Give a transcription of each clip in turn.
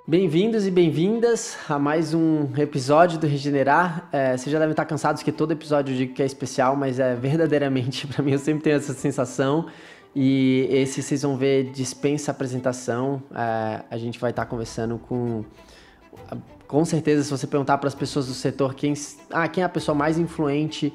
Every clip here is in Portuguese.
Bem-vindos e bem-vindas a mais um episódio do Regenerar. Vocês já devem estar cansados que todo episódio eu digo que é especial, mas verdadeiramente, para mim, eu sempre tenho essa sensação. E esse vocês vão ver dispensa apresentação. A gente vai estar conversando com certeza, se você perguntar para as pessoas do setor quem é a pessoa mais influente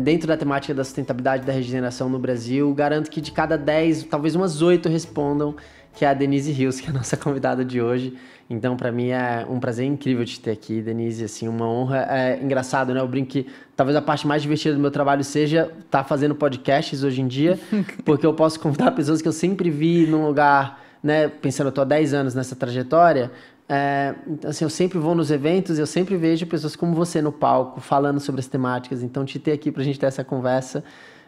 dentro da temática da sustentabilidade e da regeneração no Brasil, garanto que de cada 10, talvez umas 8 respondam que é a Denise Rios, que é a nossa convidada de hoje. Então, para mim, é um prazer incrível te ter aqui, Denise, assim, uma honra. É engraçado, né? Eu brinco que talvez a parte mais divertida do meu trabalho seja estar fazendo podcasts hoje em dia, porque eu posso convidar pessoas que eu sempre vi num lugar, né? Pensando, eu tô há 10 anos nessa trajetória, assim, eu sempre vou nos eventos, eu sempre vejo pessoas como você no palco, falando sobre as temáticas. Então, te ter aqui pra gente ter essa conversa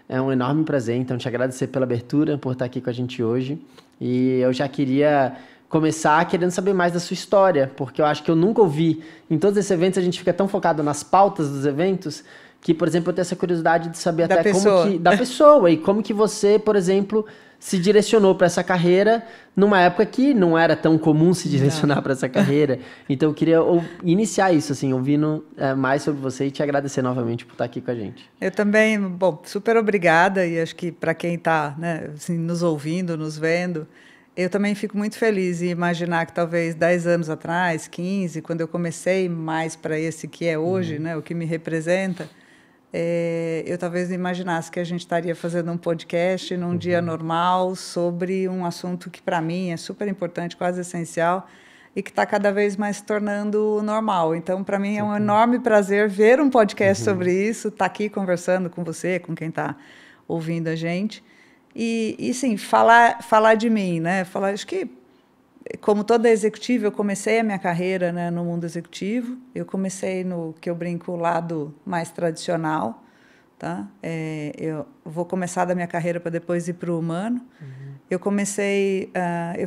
é um enorme prazer. Então, te agradecer pela abertura, por estar aqui com a gente hoje. E eu já queria começar querendo saber mais da sua história, porque eu acho que eu nunca ouvi. Em todos esses eventos, a gente fica tão focado nas pautas dos eventos, que, por exemplo, eu tenho essa curiosidade de saber Da até pessoa. como que... Da pessoa. E como que você, por exemplo, se direcionou para essa carreira numa época que não era tão comum se direcionar para essa carreira. Então, eu queria iniciar isso, assim, ouvindo mais sobre você e te agradecer novamente por estar aqui com a gente. Eu também, bom, super obrigada, e acho que para quem está, né, assim, nos ouvindo, nos vendo, eu também fico muito feliz em imaginar que talvez 10 anos atrás, 15, quando eu comecei mais para esse que é hoje, né, o que me representa, eu talvez imaginasse que a gente estaria fazendo um podcast num dia normal sobre um assunto que para mim é super importante, quase essencial, e que está cada vez mais se tornando normal. Então, para mim, é um enorme prazer ver um podcast sobre isso, estar aqui conversando com você, com quem está ouvindo a gente. E sim, falar de mim, né? Acho que, como toda executiva, eu comecei a minha carreira, né, no mundo executivo. Eu comecei no que eu brinco, o lado mais tradicional. Tá? Eu vou começar da minha carreira para depois ir para o humano. Eu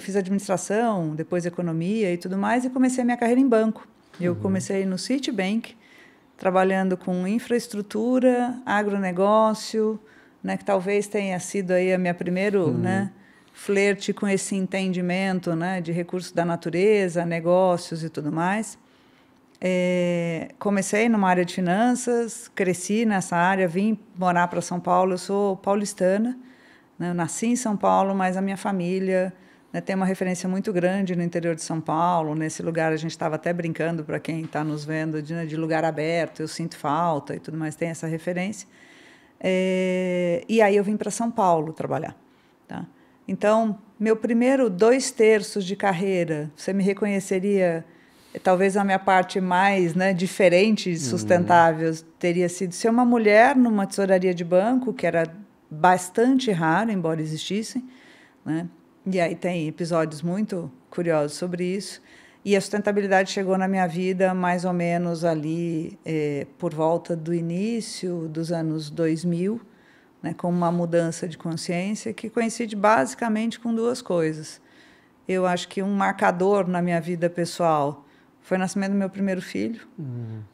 fiz administração, depois economia e tudo mais, e comecei a minha carreira em banco. Eu comecei no Citibank, trabalhando com infraestrutura, agronegócio, né, que talvez tenha sido aí a minha primeiro, né, flerte com esse entendimento, né, de recursos da natureza, negócios e tudo mais. Comecei numa área de finanças, cresci nessa área, vim morar para São Paulo. Eu sou paulistana, né? Eu nasci em São Paulo, mas a minha família, né, tem uma referência muito grande no interior de São Paulo. Nesse lugar, a gente estava até brincando, para quem está nos vendo, de lugar aberto, eu sinto falta e tudo mais, tem essa referência. E aí eu vim para São Paulo trabalhar. Tá? Então, meu primeiro 2/3 de carreira, você me reconheceria... Talvez a minha parte mais, né, diferente e sustentável teria sido ser uma mulher numa tesouraria de banco, que era bastante raro, embora existissem, né? E aí tem episódios muito curiosos sobre isso. E a sustentabilidade chegou na minha vida mais ou menos ali por volta do início dos anos 2000, né, com uma mudança de consciência que coincide basicamente com duas coisas. Eu acho que um marcador na minha vida pessoal foi o nascimento do meu primeiro filho.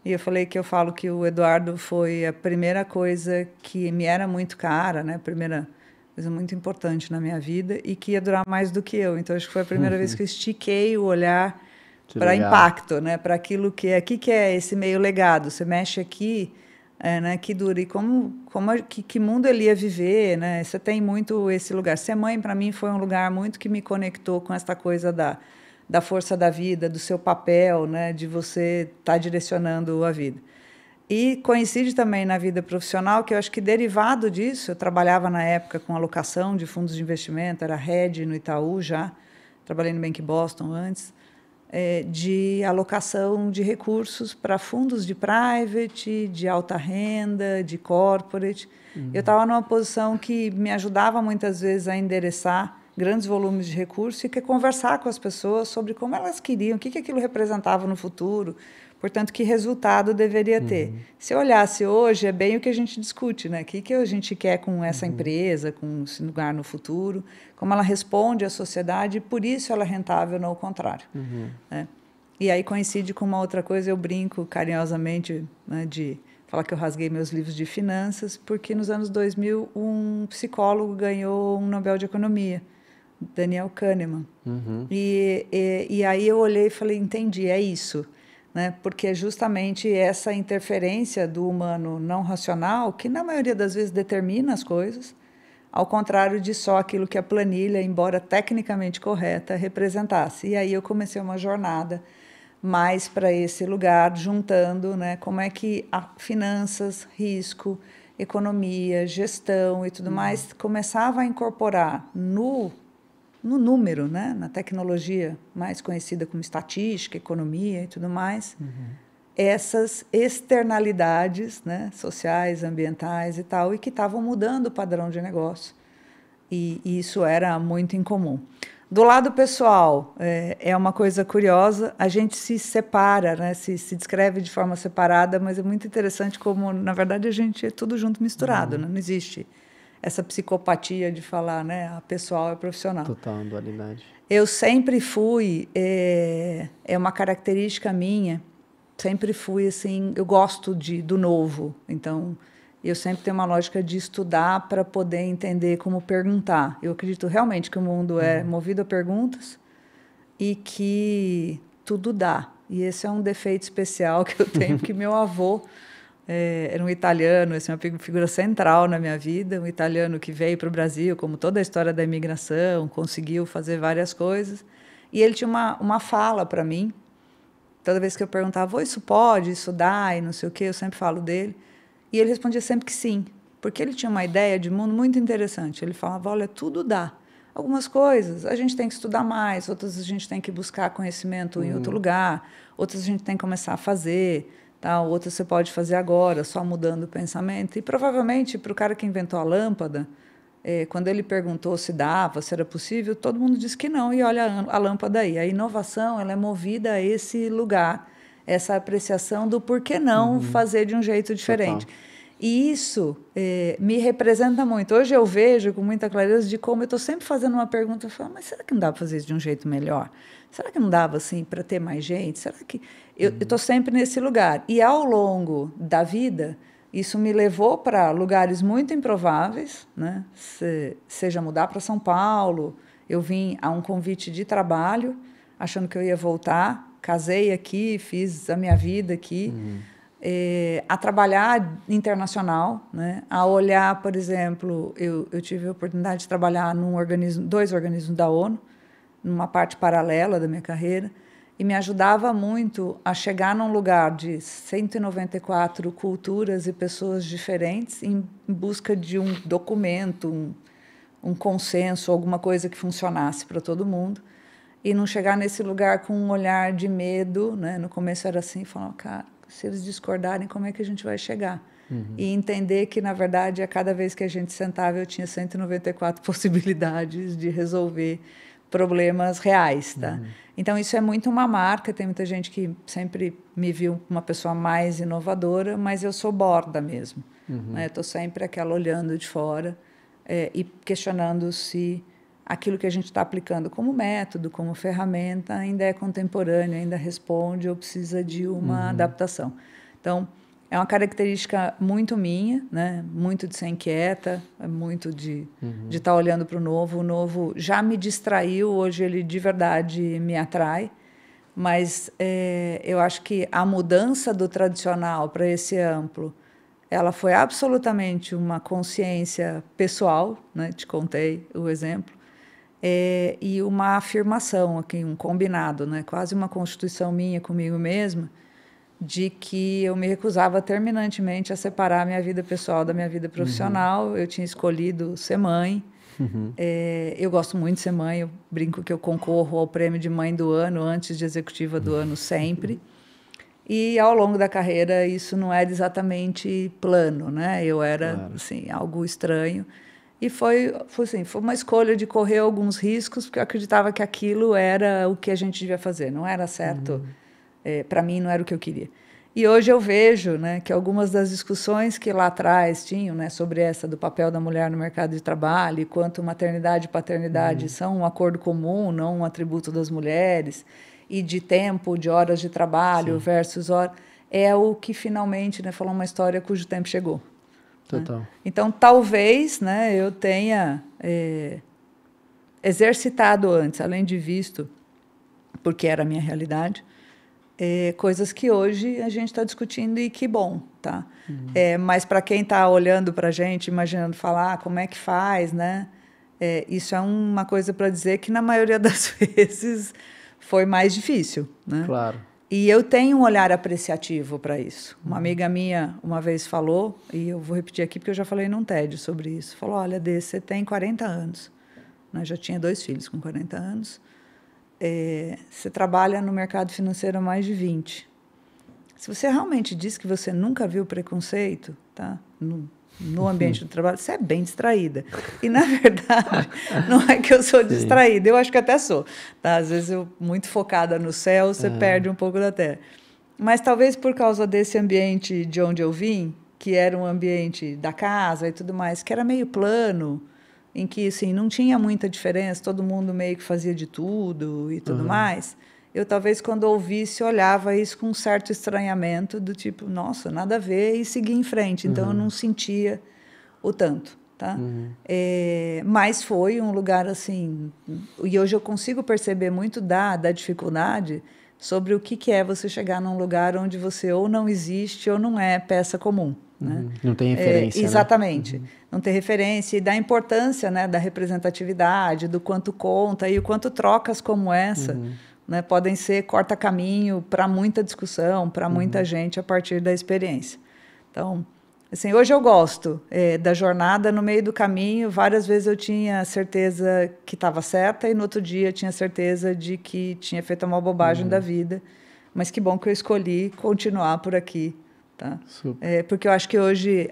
E eu falo que o Eduardo foi a primeira coisa que me era muito cara, né? A primeira coisa muito importante na minha vida e que ia durar mais do que eu. Então, acho que foi a primeira vez que eu estiquei o olhar para impacto, né? Para aquilo que é esse meio legado. Você mexe aqui, né? Que dura. E que mundo ele ia viver, né? Você tem muito esse lugar. Ser mãe, para mim, foi um lugar muito que me conectou com essa coisa da força da vida, do seu papel, né, de você estar direcionando a vida. E coincide também na vida profissional, que eu acho que derivado disso, eu trabalhava na época com alocação de fundos de investimento, era head no Itaú já, trabalhei no Bank Boston antes, de alocação de recursos para fundos de private, de alta renda, de corporate. Eu estava numa posição que me ajudava muitas vezes a endereçar grandes volumes de recursos e conversar com as pessoas sobre como elas queriam, o que aquilo representava no futuro, portanto, que resultado deveria ter. Se eu olhasse hoje, é bem o que a gente discute, né? O que a gente quer com essa empresa, com esse lugar no futuro, como ela responde à sociedade, e por isso ela é rentável, não o contrário. Né? E aí coincide com uma outra coisa, eu brinco carinhosamente, né, de falar que eu rasguei meus livros de finanças, porque nos anos 2000 um psicólogo ganhou um Nobel de Economia, Daniel Kahneman. E aí eu olhei e falei, entendi, é isso. Né? Porque é justamente essa interferência do humano não racional que, na maioria das vezes, determina as coisas, ao contrário de só aquilo que a planilha, embora tecnicamente correta, representasse. E aí eu comecei uma jornada mais para esse lugar, juntando, né, como é que finanças, risco, economia, gestão e tudo mais começava a incorporar no número, né, na tecnologia mais conhecida como estatística, economia e tudo mais, essas externalidades, né, sociais, ambientais e tal, e que estavam mudando o padrão de negócio. E isso era muito incomum. Do lado pessoal, é uma coisa curiosa, a gente se separa, né, se descreve de forma separada, mas é muito interessante como, na verdade, a gente é tudo junto misturado, né? Não existe essa psicopatia de falar, né, a pessoal é profissional. Total dualidade. Eu sempre fui, é uma característica minha, sempre fui assim, eu gosto do novo, então eu sempre tenho uma lógica de estudar para poder entender como perguntar. Eu acredito realmente que o mundo é movido a perguntas e que tudo dá. E esse é um defeito especial que eu tenho, porque meu avô era um italiano, essa é uma figura central na minha vida, um italiano que veio para o Brasil, como toda a história da imigração, conseguiu fazer várias coisas. E ele tinha uma fala para mim, toda vez que eu perguntava, isso pode, isso dá, e não sei o quê, eu sempre falo dele. E ele respondia sempre que sim, porque ele tinha uma ideia de mundo muito interessante. Ele falava, olha, tudo dá. Algumas coisas a gente tem que estudar mais, outras a gente tem que buscar conhecimento em outro lugar, outras a gente tem que começar a fazer, tal, outras você pode fazer agora, só mudando o pensamento. E provavelmente, para o cara que inventou a lâmpada, quando ele perguntou se dava, se era possível, todo mundo disse que não, e olha a lâmpada aí. A inovação ela é movida a esse lugar, essa apreciação do por que não fazer de um jeito diferente. Total. E isso me representa muito. Hoje eu vejo com muita clareza de como eu estou sempre fazendo uma pergunta, eu falo, mas será que não dá para fazer isso de um jeito melhor? Será que não dava assim para ter mais gente? Será que eu estou sempre nesse lugar? E ao longo da vida, isso me levou para lugares muito improváveis, né? Seja mudar para São Paulo, eu vim a um convite de trabalho, achando que eu ia voltar, casei aqui, fiz a minha vida aqui, a trabalhar internacional, né? A olhar, por exemplo, eu tive a oportunidade de trabalhar dois organismos da ONU, numa parte paralela da minha carreira, e me ajudava muito a chegar num lugar de 194 culturas e pessoas diferentes em busca de um documento, um consenso, alguma coisa que funcionasse para todo mundo, e não chegar nesse lugar com um olhar de medo, né? No começo era assim, falava, cara, se eles discordarem, como é que a gente vai chegar? E entender que, na verdade, a cada vez que a gente sentava, eu tinha 194 possibilidades de resolver problemas reais, tá? Então, isso é muito uma marca, tem muita gente que sempre me viu uma pessoa mais inovadora, mas eu sou borda mesmo, né? Estou sempre aquela olhando de fora e questionando se aquilo que a gente está aplicando como método, como ferramenta, ainda é contemporâneo, ainda responde ou precisa de uma adaptação. Então, é uma característica muito minha, né? Muito de ser inquieta, muito de estar olhando para o novo. O novo já me distraiu, hoje ele de verdade me atrai, mas eu acho que a mudança do tradicional para esse amplo, ela foi absolutamente uma consciência pessoal, né? Te contei o exemplo, e uma afirmação, aqui, um combinado, né? Quase uma constituição minha comigo mesma, de que eu me recusava terminantemente a separar minha vida pessoal da minha vida profissional. Eu tinha escolhido ser mãe. Eu gosto muito de ser mãe. Eu brinco que eu concorro ao prêmio de mãe do ano, antes de executiva do ano, sempre. E, ao longo da carreira, isso não era exatamente plano, né? Eu era, assim, algo estranho. E foi uma escolha de correr alguns riscos, porque eu acreditava que aquilo era o que a gente devia fazer. Não era certo. Para mim, não era o que eu queria. E hoje eu vejo, né, que algumas das discussões que lá atrás tinham, né, sobre essa do papel da mulher no mercado de trabalho, e quanto maternidade e paternidade são um acordo comum, não um atributo das mulheres, e de tempo, de horas de trabalho versus hora, é o que finalmente, né, falou uma história cujo tempo chegou. Total. Né? Então, talvez, né, eu tenha exercitado antes, além de visto, porque era a minha realidade, coisas que hoje a gente está discutindo e que bom, tá? Mas para quem está olhando para a gente, imaginando falar como é que faz, né? Isso é uma coisa para dizer que na maioria das vezes foi mais difícil, né? Claro. E eu tenho um olhar apreciativo para isso. Uma amiga minha uma vez falou, e eu vou repetir aqui porque eu já falei num TED sobre isso, falou, olha, Dê, você tem 40 anos, né? Já tinha 2 filhos com 40 anos, você trabalha no mercado financeiro há mais de 20. Se você realmente diz que você nunca viu preconceito, tá? No ambiente do trabalho, você é bem distraída. E, na verdade, não é que eu sou distraída, eu acho que até sou. Tá? Às vezes, eu muito focada no céu, você perde um pouco da terra. Mas talvez por causa desse ambiente de onde eu vim, que era um ambiente da casa e tudo mais, que era meio plano, em que assim, não tinha muita diferença, todo mundo meio que fazia de tudo e tudo mais, eu talvez quando ouvisse, olhava isso com um certo estranhamento, do tipo, nossa, nada a ver, e seguia em frente. Então, eu não sentia o tanto. Tá? Mas foi um lugar assim... E hoje eu consigo perceber muito da dificuldade sobre o que é você chegar num lugar onde você ou não existe ou não é peça comum. Né? Não tem referência, exatamente. Né? Não tem referência e da importância, né, da representatividade, do quanto conta e o quanto trocas como essa... Né, podem ser corta-caminho para muita discussão, para muita gente a partir da experiência. Então, assim, hoje eu gosto da jornada. No meio do caminho, várias vezes eu tinha certeza que estava certa e no outro dia tinha certeza de que tinha feito uma bobagem da vida. Mas que bom que eu escolhi continuar por aqui. Tá? Porque eu acho que hoje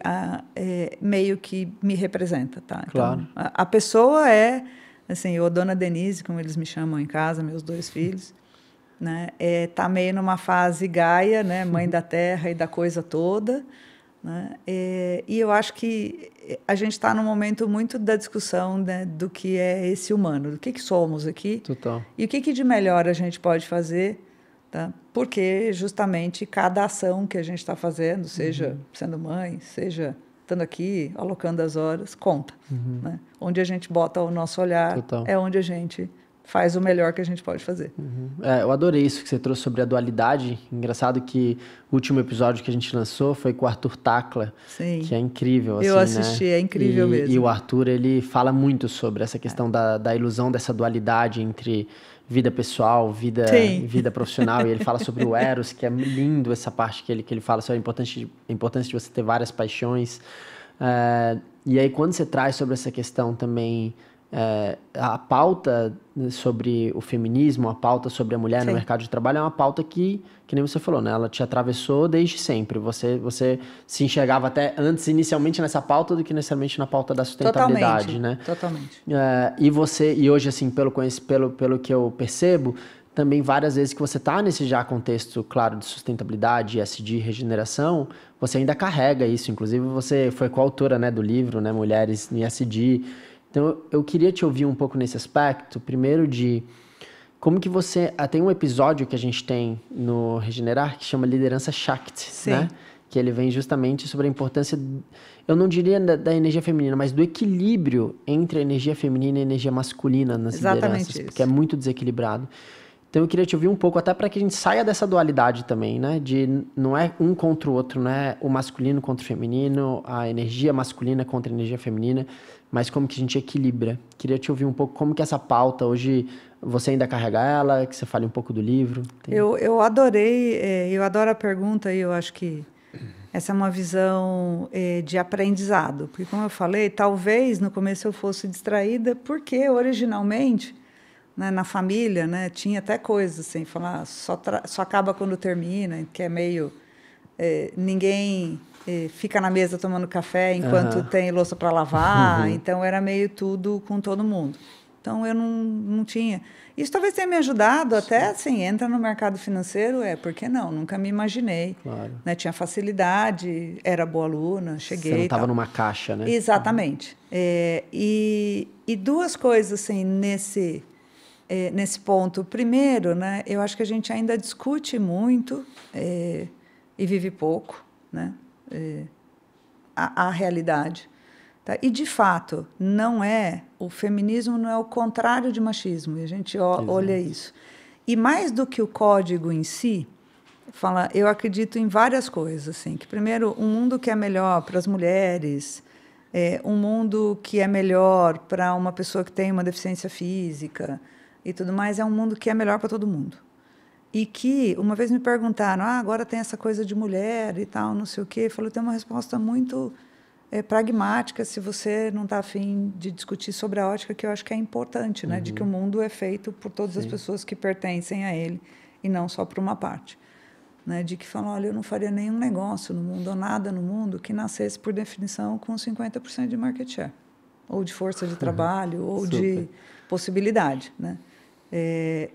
meio que me representa. Tá? Claro. Então, a pessoa é... Assim, ou Dona Denise, como eles me chamam em casa, meus 2 filhos, né? Tá meio numa fase Gaia, né? Mãe da terra e da coisa toda, né? E eu acho que a gente está num momento muito da discussão, né, do que é esse humano, do que somos aqui. Total. E o que de melhor a gente pode fazer, tá? Porque justamente cada ação que a gente está fazendo, seja sendo mãe, seja estando aqui, alocando as horas, conta. Né? Onde a gente bota o nosso olhar, Total. é onde a gente faz o melhor que a gente pode fazer. Eu adorei isso que você trouxe sobre a dualidade. Engraçado que o último episódio que a gente lançou foi com o Arthur Tacla, Sim. que é incrível. Eu assim, assisti, né? é incrível mesmo. E o Arthur, ele fala muito sobre essa questão da ilusão dessa dualidade entre vida pessoal, vida profissional. E ele fala sobre o Eros, que é lindo essa parte que ele fala sobre a importância de você ter várias paixões. E aí, quando você traz sobre essa questão também, a pauta sobre o feminismo, a pauta sobre a mulher no mercado de trabalho, é uma pauta que nem você falou, né? Ela te atravessou desde sempre. Você se enxergava até antes, inicialmente, nessa pauta do que necessariamente na pauta da sustentabilidade, né? Totalmente. E hoje, assim, pelo que eu percebo, também várias vezes que você está nesse já contexto, claro, de sustentabilidade, ESG, regeneração, você ainda carrega isso. Inclusive, você foi coautora, né, do livro, né, Mulheres em ESG. Então, eu queria te ouvir um pouco nesse aspecto, primeiro de como que você... Tem um episódio que a gente tem no Regenerar que chama Liderança Shakti, né? Que ele vem justamente sobre a importância, eu não diria da energia feminina, mas do equilíbrio entre a energia feminina e a energia masculina nas lideranças, porque é muito desequilibrado. Então, eu queria te ouvir um pouco, até para que a gente saia dessa dualidade também, né? De não é um contra o outro, não é o masculino contra o feminino, a energia masculina contra a energia feminina, mas como que a gente equilibra. Queria te ouvir um pouco como que essa pauta hoje, você ainda carrega ela, que você fale um pouco do livro. Eu adorei, eu adoro a pergunta e eu acho que essa é uma visão de aprendizado. Porque, como eu falei, talvez no começo eu fosse distraída, porque originalmente... Né, na família, né, tinha até coisas assim, falar só acaba quando termina, que é meio... ninguém fica na mesa tomando café enquanto tem louça para lavar, então era meio tudo com todo mundo. Então eu não tinha... Isso talvez tenha me ajudado até, assim, entra no mercado financeiro, por que não? Nunca me imaginei. Claro. Né, tinha facilidade, era boa aluna, cheguei... Você não estava numa caixa, né? Exatamente. E 2 coisas, assim, nesse ponto. Primeiro, né, eu acho que a gente ainda discute muito e vive pouco, né, a realidade. Tá? E, de fato, o feminismo não é o contrário de machismo, e a gente olha isso. E mais do que o código em si, eu acredito em várias coisas. Assim, que, primeiro, um mundo que é melhor para as mulheres, um mundo que é melhor para uma pessoa que tem uma deficiência física e tudo mais, é um mundo que é melhor para todo mundo. E que, uma vez me perguntaram, agora tem essa coisa de mulher e tal, não sei o quê. Eu falei, tem uma resposta muito pragmática, se você não está afim de discutir sobre a ótica, que eu acho que é importante, né? De que o mundo é feito por todas as pessoas que pertencem a ele, e não só por uma parte. Né? De que falam, olha, eu não faria nenhum negócio no mundo, ou nada no mundo, que nascesse, por definição, com 50% de market share, ou de força de trabalho, ou de possibilidade, né?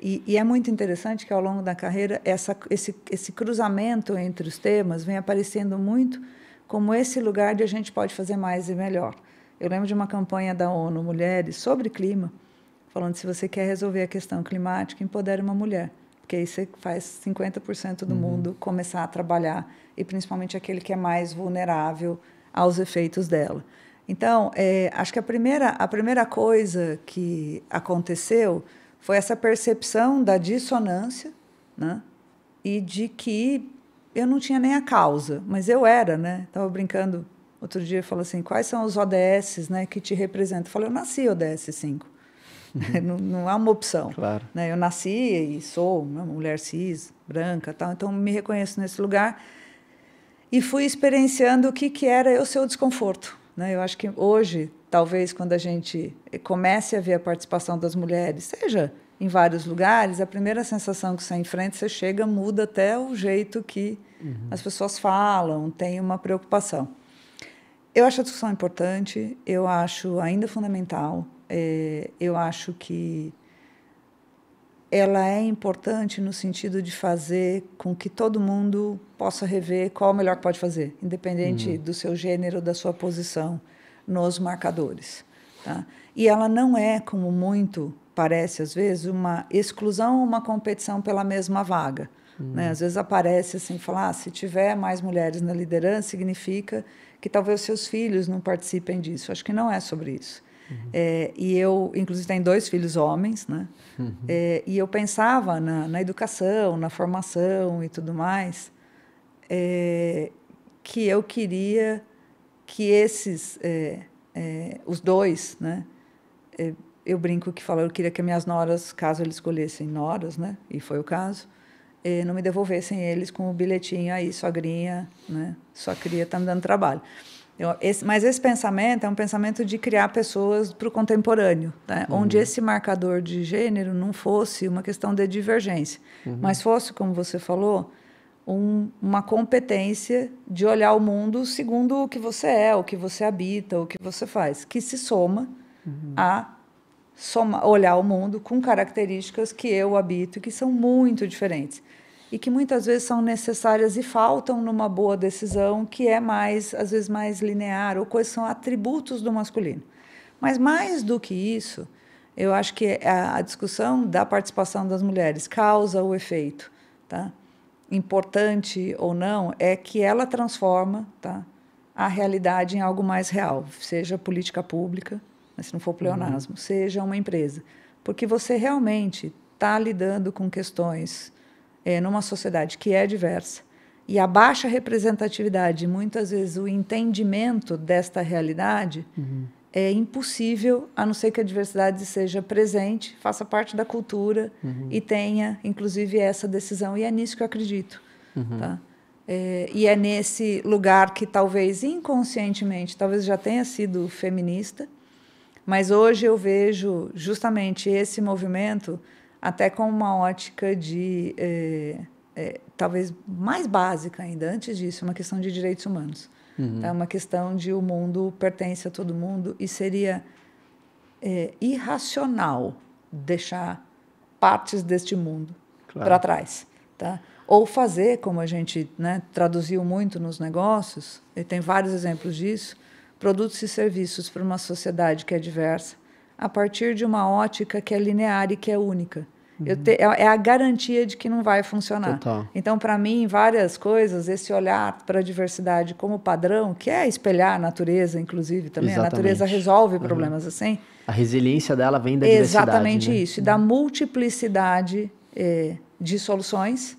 E é muito interessante que, ao longo da carreira, esse cruzamento entre os temas vem aparecendo muito como esse lugar de a gente pode fazer mais e melhor. Eu lembro de uma campanha da ONU Mulheres sobre clima, falando que se você quer resolver a questão climática, empodere uma mulher, porque aí você faz 50% do mundo começar a trabalhar, e principalmente aquele que é mais vulnerável aos efeitos dela. Então, acho que a primeira coisa que aconteceu foi essa percepção da dissonância, né? E de que eu não tinha nem a causa, mas eu era, né? Estava brincando outro dia, falou assim, quais são os ODS, né, que te representam? Eu falei, eu nasci ODS 5. Não há uma opção. Claro. Né? Eu nasci e sou uma mulher cis, branca, tal, então me reconheço nesse lugar e fui experienciando o que era eu ser o desconforto. Né? Eu acho que hoje, talvez, quando a gente comece a ver a participação das mulheres, seja em vários lugares, a primeira sensação que você enfrenta, você chega, muda até o jeito que as pessoas falam, tem uma preocupação. Eu acho a discussão importante, eu acho ainda fundamental, eu acho que ela é importante no sentido de fazer com que todo mundo possa rever qual é o melhor que pode fazer, independente do seu gênero, da sua posição nos marcadores. Tá? E ela não é, como muito parece, às vezes, uma exclusão ou uma competição pela mesma vaga. Né? Às vezes aparece assim, falar, se tiver mais mulheres na liderança, significa que talvez os seus filhos não participem disso. Acho que não é sobre isso. E eu, inclusive, tenho 2 filhos homens, né? E eu pensava na educação, na formação e tudo mais, que eu queria que esses, os 2, né? Eu brinco que falo, eu queria que minhas noras, caso eles escolhessem noras, né? E foi o caso, não me devolvessem eles com o bilhetinho aí, sogrinha, né? Sua cria está me dando trabalho. Mas esse pensamento é um pensamento de criar pessoas para o contemporâneo, né? Onde esse marcador de gênero não fosse uma questão de divergência, mas fosse, como você falou, uma competência de olhar o mundo segundo o que você é, o que você habita, o que você faz, que se soma a olhar o mundo com características que eu habito e que são muito diferentes. E que muitas vezes são necessárias e faltam numa boa decisão, que é mais, às vezes, mais linear, ou coisas são atributos do masculino. Mas, mais do que isso, eu acho que a discussão da participação das mulheres causa o efeito, tá? Importante ou não, é que ela transforma, tá, a realidade em algo mais real, seja política pública, mas se não for pleonasmo, seja uma empresa. Porque você realmente está lidando com questões numa sociedade que é diversa, e a baixa representatividade, muitas vezes o entendimento desta realidade, é impossível, a não ser que a diversidade seja presente, faça parte da cultura e tenha, inclusive, essa decisão. E é nisso que eu acredito. Tá? E é nesse lugar que talvez inconscientemente, talvez já tenha sido feminista, mas hoje eu vejo justamente esse movimento até com uma ótica de, talvez mais básica ainda, antes disso, uma questão de direitos humanos. É uma questão de o mundo pertence a todo mundo e seria irracional deixar partes deste mundo para trás. Tá? Ou fazer, como a gente, né, traduziu muito nos negócios, e tem vários exemplos disso, produtos e serviços para uma sociedade que é diversa, a partir de uma ótica que é linear e que é única. É a garantia de que não vai funcionar. Total. Então, para mim, várias coisas, esse olhar para a diversidade como padrão, que é espelhar a natureza, inclusive, também. Exatamente. A natureza resolve problemas assim. A resiliência dela vem da diversidade. Exatamente, né? isso. E da multiplicidade de soluções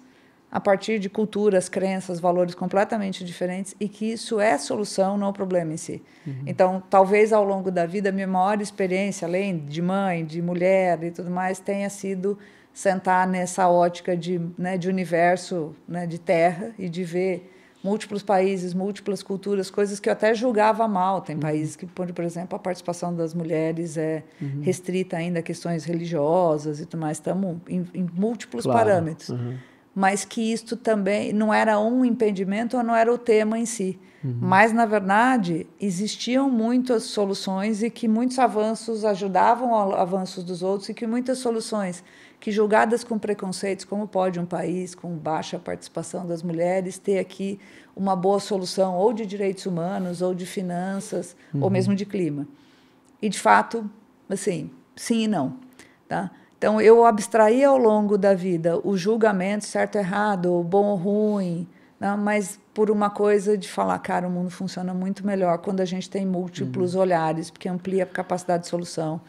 a partir de culturas, crenças, valores completamente diferentes, e que isso é solução, não o problema em si. Então, talvez ao longo da vida, a minha maior experiência, além de mãe, de mulher e tudo mais, tenha sido sentar nessa ótica de universo, né, de terra, e de ver múltiplos países, múltiplas culturas, coisas que eu até julgava mal. Tem países que, por exemplo, a participação das mulheres é restrita ainda a questões religiosas e tudo mais. Estamos em múltiplos parâmetros. Mas que isto também não era um impedimento ou não era o tema em si. Mas, na verdade, existiam muitas soluções e que muitos avanços ajudavam aos avanços dos outros, e que muitas soluções que, julgadas com preconceitos, como pode um país com baixa participação das mulheres ter aqui uma boa solução ou de direitos humanos, ou de finanças, ou mesmo de clima. E, de fato, assim, sim e não. Tá? Então, eu abstraí ao longo da vida o julgamento, certo ou errado, bom ou ruim, não, mas por uma coisa de falar, cara, o mundo funciona muito melhor quando a gente tem múltiplos olhares, porque amplia a capacidade de solução,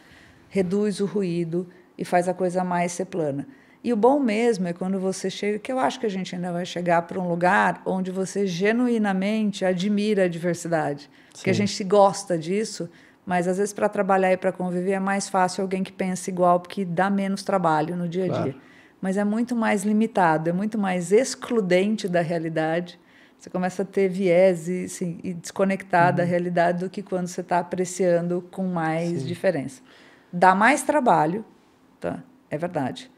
reduz o ruído e faz a coisa mais ser plana. E o bom mesmo é quando você chega, que eu acho que a gente ainda vai chegar para um lugar onde você genuinamente admira a diversidade, porque a gente gosta disso. Mas, às vezes, para trabalhar e para conviver é mais fácil alguém que pensa igual, porque dá menos trabalho no dia a dia. Mas é muito mais limitado, é muito mais excludente da realidade. Você começa a ter viés e desconectar da realidade do que quando você está apreciando com mais diferença. Dá mais trabalho, tá? É verdade.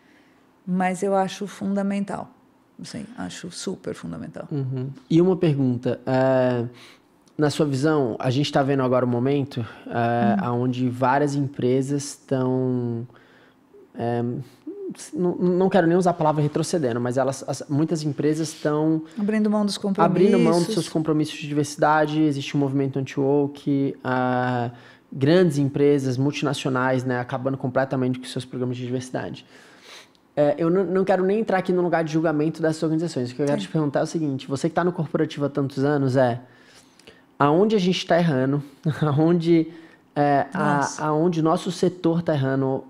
Mas eu acho fundamental. Sim, acho super fundamental. E uma pergunta... Na sua visão, a gente está vendo agora um momento onde várias empresas estão... não quero nem usar a palavra retrocedendo, mas muitas empresas estão... Abrindo mão dos compromissos. Abrindo mão dos seus compromissos de diversidade. Existe um movimento anti-woke. Grandes empresas multinacionais, né, acabando completamente com seus programas de diversidade. Eu não quero nem entrar aqui no lugar de julgamento dessas organizações. O que eu quero te perguntar é o seguinte. Você que está no corporativo há tantos anos, aonde a gente está errando, aonde nosso setor está errando,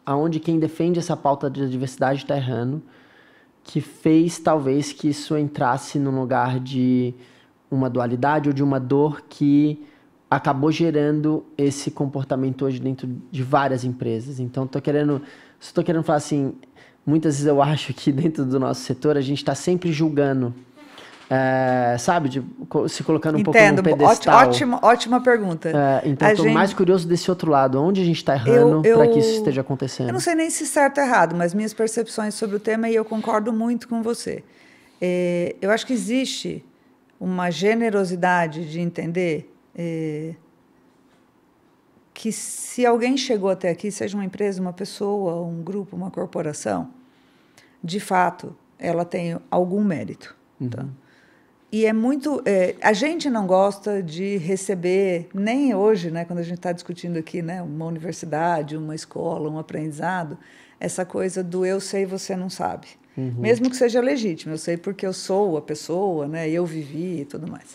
aonde quem defende essa pauta de diversidade está errando, que fez talvez que isso entrasse no lugar de uma dualidade ou de uma dor que acabou gerando esse comportamento hoje dentro de várias empresas. Então, estou querendo falar assim, muitas vezes eu acho que dentro do nosso setor a gente está sempre julgando, sabe, se colocando um pouco no pedestal. Ótima pergunta. Então, estou mais curioso desse outro lado. Onde a gente está errando para que isso esteja acontecendo? Eu não sei nem se certo ou errado, mas minhas percepções sobre o tema, e eu concordo muito com você. Eu acho que existe uma generosidade de entender que se alguém chegou até aqui, seja uma empresa, uma pessoa, um grupo, uma corporação, de fato, ela tem algum mérito. Tá? E é muito... a gente não gosta de receber, nem hoje, né, quando a gente está discutindo aqui, né, uma universidade, uma escola, um aprendizado, essa coisa do eu sei, você não sabe. Mesmo que seja legítimo, eu sei porque eu sou a pessoa, né, eu vivi e tudo mais.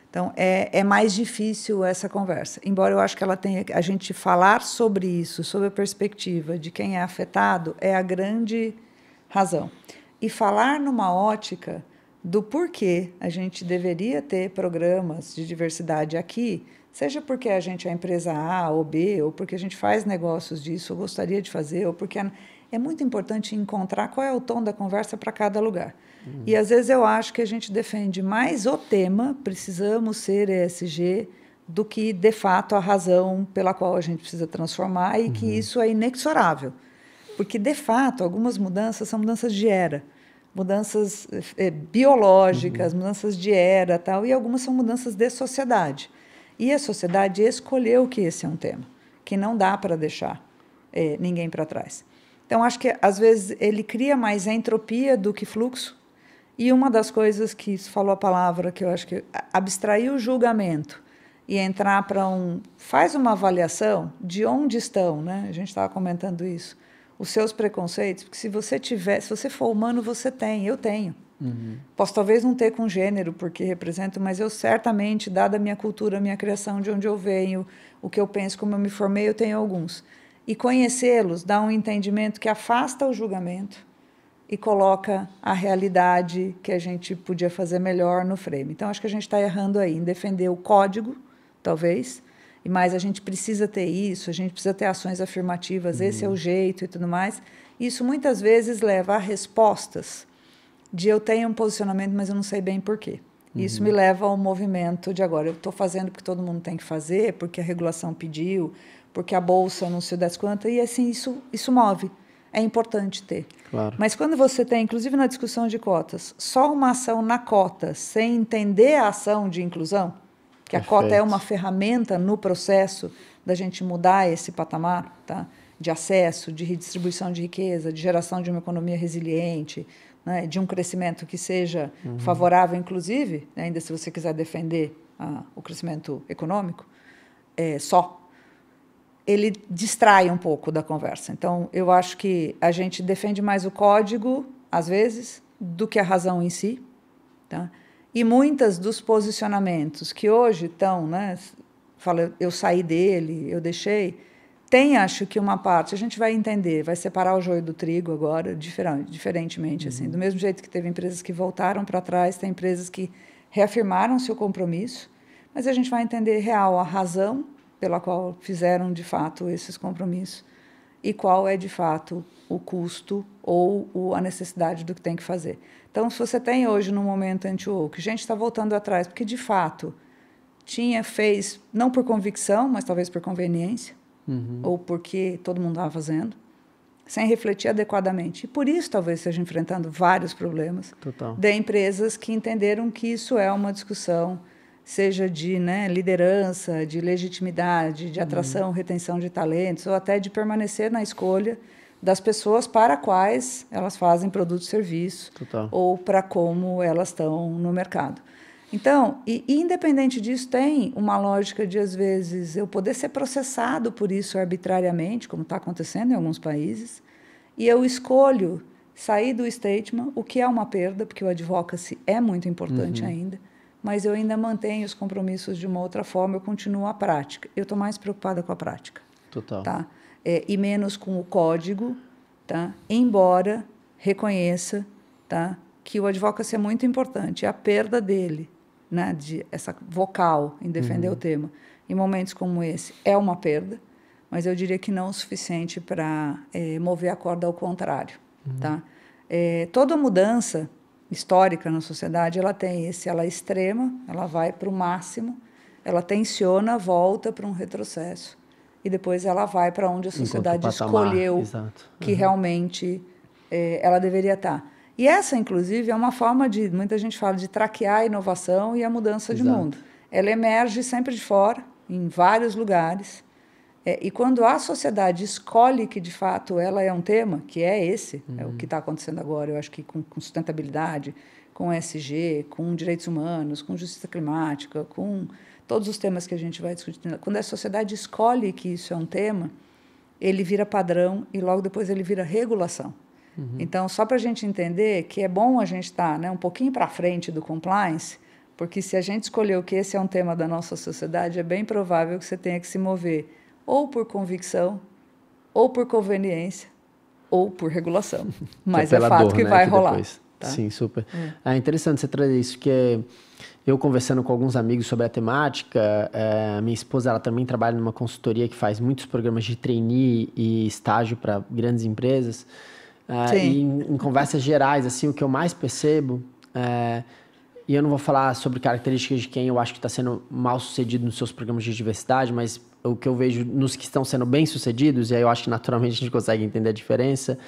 Então, é mais difícil essa conversa. Embora eu acho que ela tenha... A gente falar sobre isso, sobre a perspectiva de quem é afetado, é a grande razão. E falar numa ótica do porquê a gente deveria ter programas de diversidade aqui, seja porque a gente é a empresa A ou B, ou porque a gente faz negócios disso, ou gostaria de fazer, ou porque é muito importante encontrar qual é o tom da conversa para cada lugar. E, às vezes, eu acho que a gente defende mais o tema, precisamos ser ESG, do que, de fato, a razão pela qual a gente precisa transformar, e que isso é inexorável. Porque, de fato, algumas mudanças são mudanças de era. Mudanças biológicas, mudanças de era, tal, e algumas são mudanças de sociedade. E a sociedade escolheu que esse é um tema, que não dá para deixar ninguém para trás. Então, acho que, às vezes, ele cria mais entropia do que fluxo. E uma das coisas que falou a palavra, que eu acho que abstrair o julgamento e entrar para faz uma avaliação de onde estão, né? A gente estava comentando isso. os seus preconceitos, porque se você for humano, você tem, eu tenho. Posso talvez não ter com gênero, porque represento, mas eu certamente, dada a minha cultura, a minha criação, de onde eu venho, o que eu penso, como eu me formei, eu tenho alguns. E conhecê-los dá um entendimento que afasta o julgamento e coloca a realidade que a gente podia fazer melhor no frame. Então, acho que a gente está errando aí em defender o código, talvez, mas a gente precisa ter isso, a gente precisa ter ações afirmativas, esse é o jeito e tudo mais. Isso muitas vezes leva a respostas de eu tenho um posicionamento, mas eu não sei bem por quê. Isso me leva ao movimento de agora, eu estou fazendo porque todo mundo tem que fazer, porque a regulação pediu, porque a bolsa não sei das quantas, e assim, isso move. É importante ter. Claro. Mas quando você tem, inclusive na discussão de cotas, só uma ação na cota, sem entender a ação de inclusão, que a cota é uma ferramenta no processo da gente mudar esse patamar, tá? De acesso, de redistribuição de riqueza, de geração de uma economia resiliente, né? De um crescimento que seja favorável, inclusive, né? Ainda se você quiser defender o crescimento econômico, ele distrai um pouco da conversa. Então, eu acho que a gente defende mais o código, às vezes, do que a razão em si. Tá? E muitos dos posicionamentos que hoje estão, né, fala, eu saí dele, eu deixei, tem, acho que uma parte, a gente vai entender, vai separar o joio do trigo agora, diferentemente. Assim. Do mesmo jeito que teve empresas que voltaram para trás, tem empresas que reafirmaram seu compromisso, mas a gente vai entender real a razão pela qual fizeram, de fato, esses compromissos e qual é, de fato, o custo ou a necessidade do que tem que fazer. Então, se você tem hoje, no momento anti-woke, gente está voltando atrás, porque, de fato, fez, não por convicção, mas talvez por conveniência, ou porque todo mundo estava fazendo, sem refletir adequadamente. E por isso, talvez, esteja enfrentando vários problemas de empresas que entenderam que isso é uma discussão, seja de liderança, de legitimidade, de atração, retenção de talentos, ou até de permanecer na escolha das pessoas para quais elas fazem produto e serviço, ou para como elas estão no mercado. Então, e independente disso, tem uma lógica de, às vezes, eu poder ser processado por isso arbitrariamente, como está acontecendo em alguns países, e eu escolho sair do statement, o que é uma perda, porque o advocacy é muito importante ainda, mas eu ainda mantenho os compromissos de uma outra forma, eu continuo a prática. Eu estou mais preocupada com a prática. Tá? E menos com o código, tá? Embora reconheça, tá? Que o advocacy é muito importante. A perda dele, né? De essa vocal em defender o tema, em momentos como esse, é uma perda, mas eu diria que não o suficiente para mover a corda ao contrário. Tá? Toda mudança histórica na sociedade, ela é extrema, ela vai para o máximo, ela tensiona, volta para um retrocesso, e depois ela vai para onde a sociedade escolheu que realmente ela deveria estar. E essa, inclusive, é uma forma de, muita gente fala, de traquear a inovação e a mudança de mundo. Ela emerge sempre de fora, em vários lugares, e quando a sociedade escolhe que, de fato, ela é um tema, que é esse, é o que está acontecendo agora, eu acho que com sustentabilidade, com ESG, com direitos humanos, com justiça climática, com todos os temas que a gente vai discutir. Quando a sociedade escolhe que isso é um tema, ele vira padrão e logo depois ele vira regulação. Então, só para a gente entender que é bom a gente estar um pouquinho para frente do compliance, porque se a gente escolheu que esse é um tema da nossa sociedade, é bem provável que você tenha que se mover ou por convicção, ou por conveniência, ou por regulação. Mas é fato que vai rolar. Tá? Sim, super. É interessante você trazer isso, que eu conversando com alguns amigos sobre a temática, minha esposa ela também trabalha numa consultoria que faz muitos programas de trainee e estágio para grandes empresas. E em conversas gerais, assim, o que eu mais percebo, e eu não vou falar sobre características de quem eu acho que está sendo mal sucedido nos seus programas de diversidade, mas o que eu vejo nos que estão sendo bem sucedidos, e aí eu acho que naturalmente a gente consegue entender a diferença,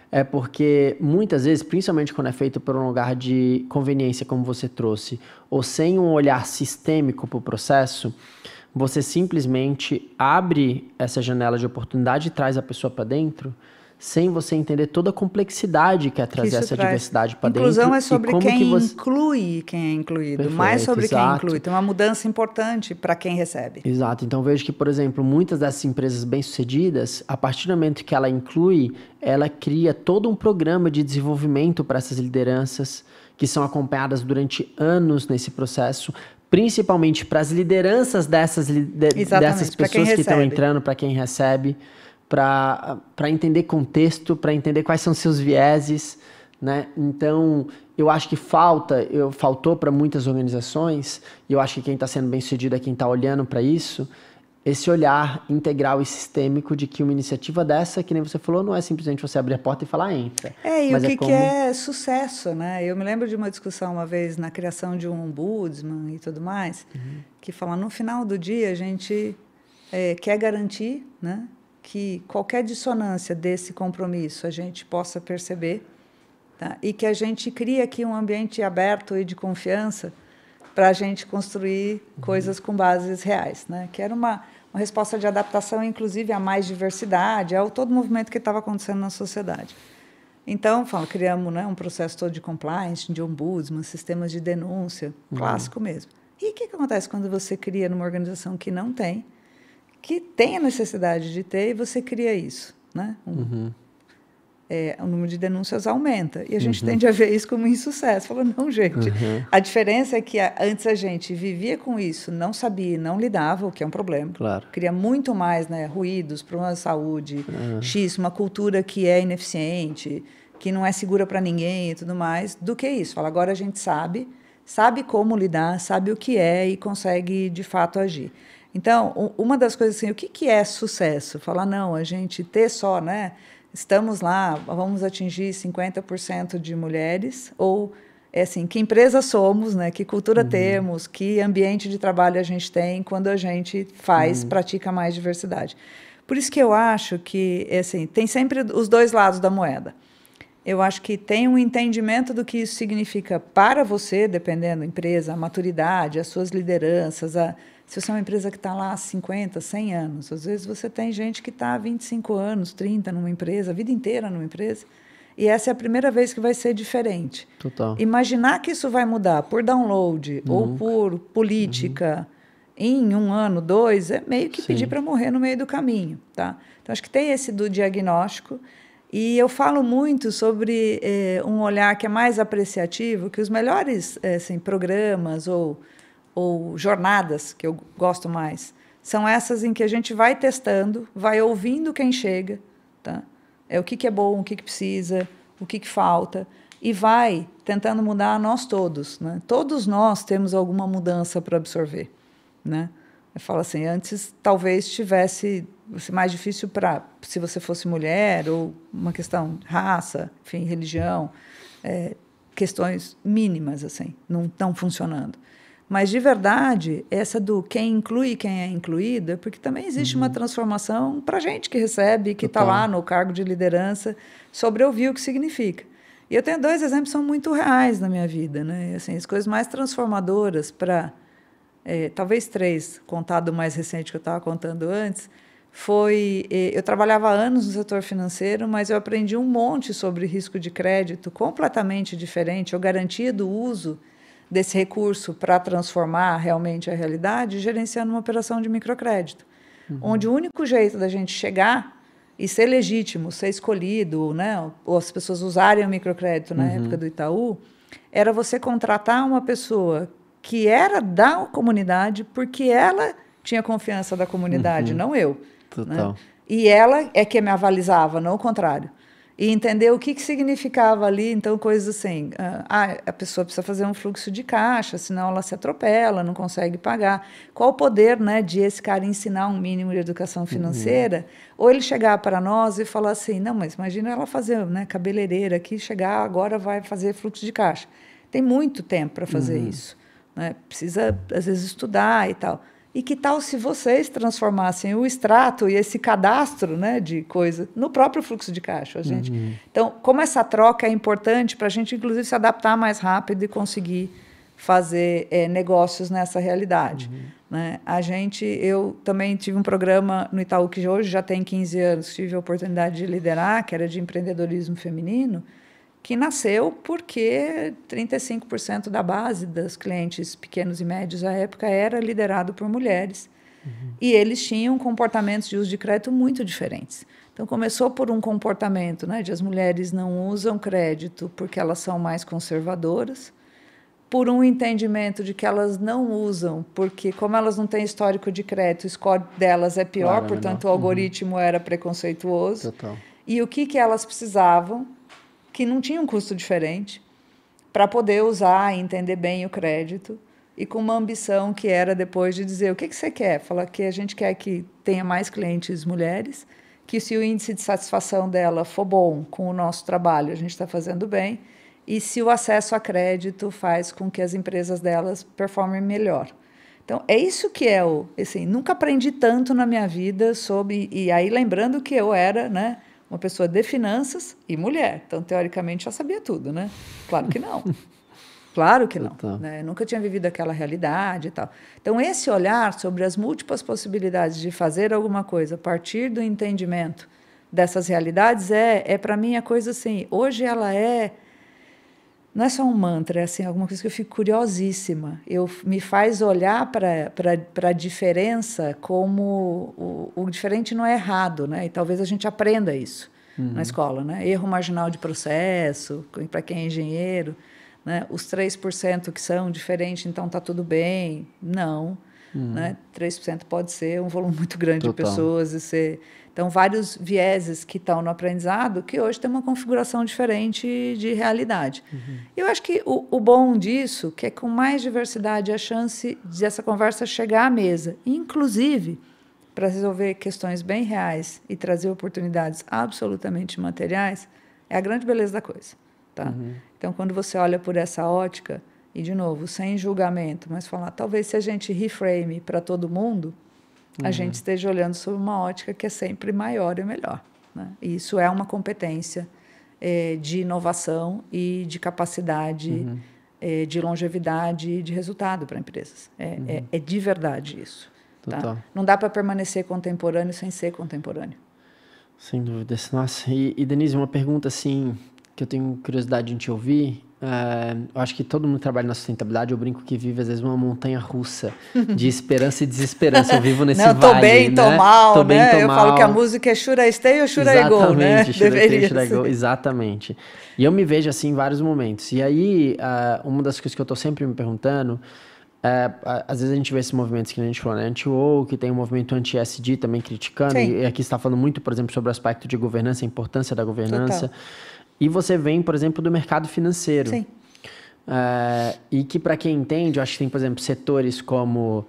é porque muitas vezes, principalmente quando é feito por um lugar de conveniência, como você trouxe, ou sem um olhar sistêmico para o processo, você simplesmente abre essa janela de oportunidade e traz a pessoa para dentro sem você entender toda a complexidade que é trazer essa diversidade para dentro. Inclusão é sobre quem inclui e quem é incluído, Perfeito, mais sobre exato. quem inclui. Tem uma mudança importante para quem recebe. Exato. Então, vejo que, por exemplo, muitas dessas empresas bem-sucedidas, a partir do momento que ela inclui, ela cria todo um programa de desenvolvimento para essas lideranças, que são acompanhadas durante anos nesse processo, principalmente para as lideranças dessas pessoas que estão entrando, para quem recebe, para entender contexto, para entender quais são seus vieses, né? Então, eu acho que faltou para muitas organizações, e eu acho que quem está sendo bem-sucedido é quem está olhando para isso, esse olhar integral e sistêmico de que uma iniciativa dessa, que nem você falou, não é simplesmente você abrir a porta e falar, entra. E mas o que é sucesso, né? Eu me lembro de uma discussão uma vez na criação de um ombudsman e tudo mais, que fala, no final do dia, a gente quer garantir, né, que qualquer dissonância desse compromisso a gente possa perceber, tá? E que a gente crie aqui um ambiente aberto e de confiança para a gente construir coisas com bases reais, né? Que era uma resposta de adaptação, inclusive, a mais diversidade, ao todo o movimento que estava acontecendo na sociedade. Então, criamos, né, um processo todo de compliance, de ombudsman, sistemas de denúncia, clássico mesmo. E o que acontece quando você cria numa organização que não tem, que tem a necessidade de ter, e você cria isso, né? O número de denúncias aumenta. E a gente tende a ver isso como insucesso. Fala, não, gente. A diferença é que antes a gente vivia com isso, não sabia, não lidava, o que é um problema. Claro. Cria muito mais, né, ruídos, problemas de saúde, uma cultura que é ineficiente, que não é segura para ninguém e tudo mais, do que isso. Fala, agora a gente sabe como lidar, sabe o que é e consegue, de fato, agir. Então, uma das coisas assim, o que é sucesso? Falar, não, a gente ter só, né? Estamos lá, vamos atingir 50% de mulheres, ou, assim, que empresa somos, né? Que cultura temos, que ambiente de trabalho a gente tem quando a gente pratica mais diversidade. Por isso que eu acho que, assim, tem sempre os dois lados da moeda. Eu acho que tem um entendimento do que isso significa para você, dependendo da empresa, a maturidade, as suas lideranças, se você é uma empresa que está lá há 50, 100 anos, às vezes você tem gente que está há 25 anos, 30 numa empresa, a vida inteira numa empresa, e essa é a primeira vez que vai ser diferente. Total. Imaginar que isso vai mudar por download ou por política em 1 ano, 2, é meio que pedir para morrer no meio do caminho, tá? Então, acho que tem esse do diagnóstico, e eu falo muito sobre um olhar que é mais apreciativo, que os melhores programas ou jornadas, que eu gosto mais, são essas em que a gente vai testando, vai ouvindo quem chega, tá? O que é bom, o que precisa, o que falta, e vai tentando mudar nós todos, né? Todos nós temos alguma mudança para absorver, né? Eu falo assim, antes talvez tivesse mais difícil se você fosse mulher, ou uma questão de raça, enfim, religião, questões mínimas, assim, não estão funcionando. Mas, de verdade, essa do quem inclui e quem é incluído, é porque também existe uma transformação para a gente que recebe, que está lá no cargo de liderança, sobre ouvir o que significa. E eu tenho 2 exemplos que são muito reais na minha vida, né? Assim, as coisas mais transformadoras talvez 3, contado o mais recente que eu estava contando antes, foi... Eu trabalhava há anos no setor financeiro, mas eu aprendi um monte sobre risco de crédito completamente diferente, ou garantia do uso desse recurso para transformar realmente a realidade, gerenciando uma operação de microcrédito, onde o único jeito da gente chegar e ser legítimo, ser escolhido, né, ou as pessoas usarem o microcrédito na época do Itaú, era você contratar uma pessoa que era da comunidade, porque ela tinha confiança da comunidade, não eu. Total. Né? E ela é que me avalizava, não o contrário. E entender o que significava ali, então, coisas assim, a pessoa precisa fazer um fluxo de caixa, senão ela se atropela, não consegue pagar. Qual o poder, né, de esse cara ensinar um mínimo de educação financeira, ou ele chegar para nós e falar assim, não, mas imagina ela fazer, né, cabeleireira aqui, chegar agora vai fazer fluxo de caixa. Tem muito tempo para fazer isso, né? Precisa, às vezes, estudar e tal. E que tal se vocês transformassem o extrato e esse cadastro, né, de coisa no próprio fluxo de caixa, gente? Então, como essa troca é importante para a gente, inclusive, se adaptar mais rápido e conseguir fazer negócios nessa realidade. Né? Eu também tive um programa no Itaú, que hoje já tem 15 anos, tive a oportunidade de liderar, que era de empreendedorismo feminino, que nasceu porque 35% da base dos clientes pequenos e médios à época era liderado por mulheres. E eles tinham comportamentos de uso de crédito muito diferentes. Então, começou por um comportamento, né, de as mulheres não usam crédito porque elas são mais conservadoras, por um entendimento de que elas não usam porque, como elas não têm histórico de crédito, o score delas é pior, claro, portanto, o algoritmo era preconceituoso. Total. E o que elas precisavam, que não tinha um custo diferente, para poder usar e entender bem o crédito, e com uma ambição que era depois de dizer o que você quer. Falar que a gente quer que tenha mais clientes mulheres, que se o índice de satisfação dela for bom com o nosso trabalho, a gente está fazendo bem, e se o acesso a crédito faz com que as empresas delas performem melhor. Então, é isso que é o... Assim, nunca aprendi tanto na minha vida sobre... E aí, lembrando que eu era, né, uma pessoa de finanças e mulher. Então, teoricamente, eu sabia tudo, né? Claro que não. Claro que não. Né? Nunca tinha vivido aquela realidade e tal. Então, esse olhar sobre as múltiplas possibilidades de fazer alguma coisa a partir do entendimento dessas realidades para mim, a coisa assim... Hoje, ela não é só um mantra, é assim, alguma coisa que eu fico curiosíssima. Me faz olhar para a diferença como o diferente não é errado, né? E talvez a gente aprenda isso na escola, né? Erro marginal de processo, para quem é engenheiro, né? Os 3% que são diferentes, então está tudo bem. Não. Né? 3% pode ser um volume muito grande de pessoas e ser... Então, vários vieses que estão no aprendizado que hoje tem uma configuração diferente de realidade. Eu acho que o bom disso, que é com mais diversidade a chance dessa conversa chegar à mesa, inclusive para resolver questões bem reais e trazer oportunidades absolutamente materiais, é a grande beleza da coisa. Tá? Então, quando você olha por essa ótica, e, de novo, sem julgamento, mas falar, talvez se a gente reframe para todo mundo, a gente esteja olhando sob uma ótica que é sempre maior e melhor. Né? E isso é uma competência de inovação e de capacidade de longevidade e de resultado para empresas. É de verdade isso. Tá? Não dá para permanecer contemporâneo sem ser contemporâneo. Sem dúvida. Nossa, e Denise, uma pergunta assim que eu tenho curiosidade de te ouvir. Eu acho que todo mundo que trabalha na sustentabilidade, eu brinco que vive, às vezes, uma montanha russa de esperança e desesperança. Eu vivo nesse vale, tô bem, né? tô mal, tô bem, né? Tô eu mal. falo que a música é Should I Stay ou Should I Go, né? Deveria ser. Exatamente. E eu me vejo assim em vários momentos. E aí, uma das coisas que eu tô sempre me perguntando, às vezes a gente vê esses movimentos que a gente falou, né? Anti-woke, tem um movimento anti-ESG também criticando. Sim. E aqui está falando muito, por exemplo, sobre o aspecto de governança, a importância da governança. Total. E você vem, por exemplo, do mercado financeiro. Sim. E que, para quem entende, eu acho que tem, por exemplo, setores como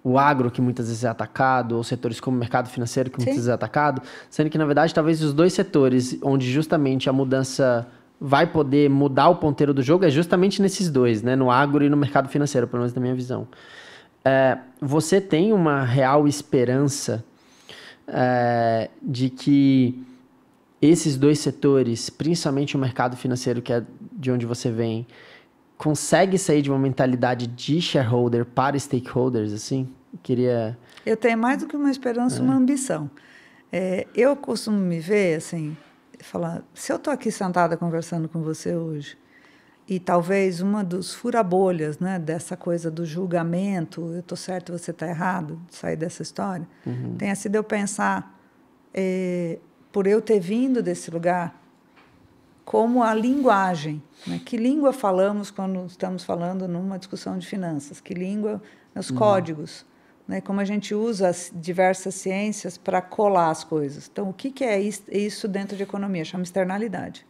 o agro, que muitas vezes é atacado, ou setores como o mercado financeiro, que muitas vezes é atacado, sendo que, na verdade, talvez os dois setores onde justamente a mudança vai poder mudar o ponteiro do jogo é justamente nesses dois, né? No agro e no mercado financeiro, pelo menos na minha visão. Você tem uma real esperança de que esses dois setores, principalmente o mercado financeiro, que é de onde você vem, consegue sair de uma mentalidade de shareholder para stakeholders, assim? Eu tenho mais do que uma esperança, uma ambição. Eu costumo me ver, assim, falar, se eu estou aqui sentada conversando com você hoje, e talvez uma dos furabolhas, né, dessa coisa do julgamento, eu estou certo, você está errado, de sair dessa história, tenha sido eu pensar, por eu ter vindo desse lugar, como a linguagem. Né? Que língua falamos quando estamos falando numa discussão de finanças? Que língua, os códigos? Né? Como a gente usa as diversas ciências para colar as coisas. Então, o que é isso dentro de economia? Chama externalidade.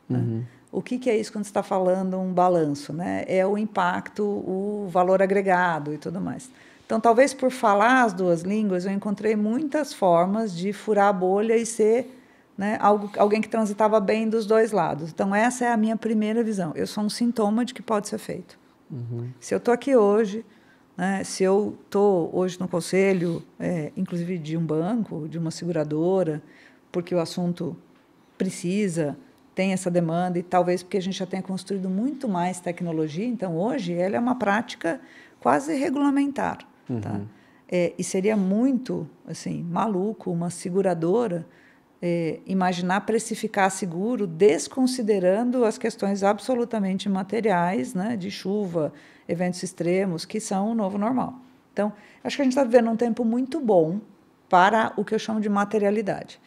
Né? O que é isso quando você está falando um balanço? Né? É o impacto, o valor agregado e tudo mais. Então, talvez por falar as duas línguas, eu encontrei muitas formas de furar a bolha e ser, né, alguém que transitava bem dos dois lados. Então, essa é a minha primeira visão. Eu sou um sintoma de que pode ser feito. Se eu estou aqui hoje, né, se eu estou hoje no conselho, inclusive de um banco, de uma seguradora, porque o assunto tem essa demanda, e talvez porque a gente já tenha construído muito mais tecnologia, então hoje ela é uma prática quase regulamentar. Tá? E seria muito assim, maluco uma seguradora imaginar precificar seguro desconsiderando as questões absolutamente materiais, né, de chuva, eventos extremos, que são o novo normal. Então, acho que a gente está vivendo um tempo muito bom para o que eu chamo de materialidade.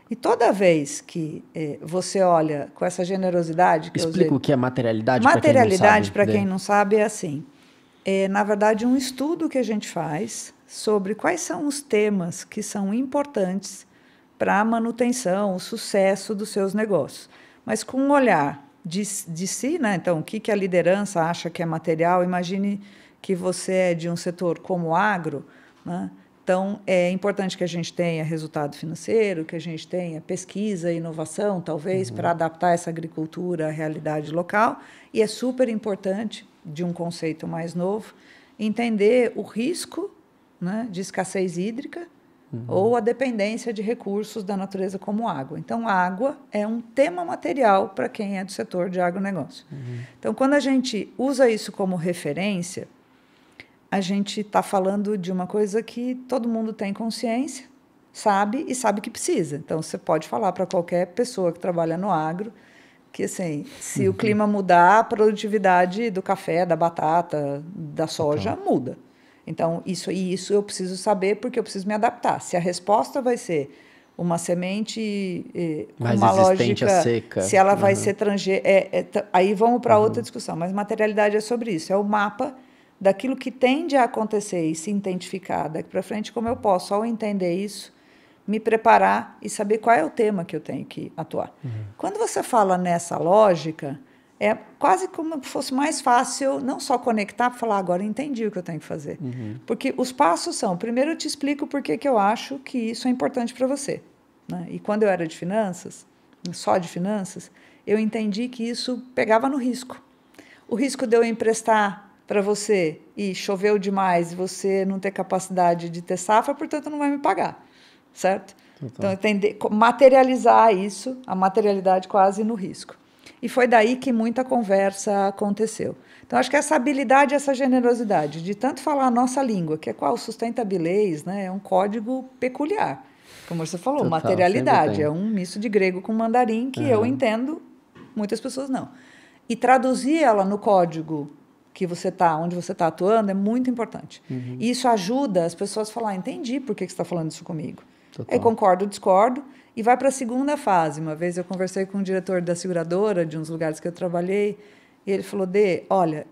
E toda vez que você olha com essa generosidade... Explica o que é materialidade para quem não sabe. Materialidade, para quem não sabe, é assim. Na verdade, um estudo que a gente faz sobre quais são os temas que são importantes para a manutenção, o sucesso dos seus negócios. Mas com um olhar de si, né? Então, o que a liderança acha que é material? Imagine que você é de um setor como o agro, né? Então, é importante que a gente tenha resultado financeiro, que a gente tenha pesquisa e inovação, talvez, para adaptar essa agricultura à realidade local. E é super importante, de um conceito mais novo, entender o risco, né, de escassez hídrica ou a dependência de recursos da natureza como água. Então, a água é um tema material para quem é do setor de agronegócio. Então, quando a gente usa isso como referência, a gente está falando de uma coisa que todo mundo tem consciência, sabe e sabe que precisa. Então, você pode falar para qualquer pessoa que trabalha no agro que, assim, se o clima mudar, a produtividade do café, da batata, da soja muda. Então, isso eu preciso saber porque eu preciso me adaptar. Se a resposta vai ser uma semente com mais uma resistente lógica, à seca, se ela vai ser aí vamos para outra discussão. Mas materialidade é sobre isso. É o mapa daquilo que tende a acontecer e se identificar daqui para frente, como eu posso, ao entender isso, me preparar e saber qual é o tema que eu tenho que atuar. Quando você fala nessa lógica, é quase como se fosse mais fácil não só conectar para falar, agora entendi o que eu tenho que fazer. Porque os passos são, primeiro eu te explico por que eu acho que isso é importante para você. Né? E quando eu era de finanças, só de finanças, eu entendi que isso pegava no risco. O risco de eu emprestar para você e choveu demais e você não ter capacidade de ter safra, portanto, não vai me pagar, certo? Então, entender, materializar isso, a materialidade quase no risco. E foi daí que muita conversa aconteceu. Então, acho que essa habilidade, essa generosidade de tanto falar a nossa língua, que é qual? Sustentabilis, né? É um código peculiar. Como você falou, materialidade. É um misto de grego com mandarim que eu entendo, muitas pessoas não. E traduzir ela no código que você está, onde você está atuando, é muito importante. E isso ajuda as pessoas a falar, entendi por que você está falando isso comigo. Aí concordo, discordo, e vai para a segunda fase. Uma vez eu conversei com o diretor da seguradora, de uns lugares que eu trabalhei, e ele falou, olha,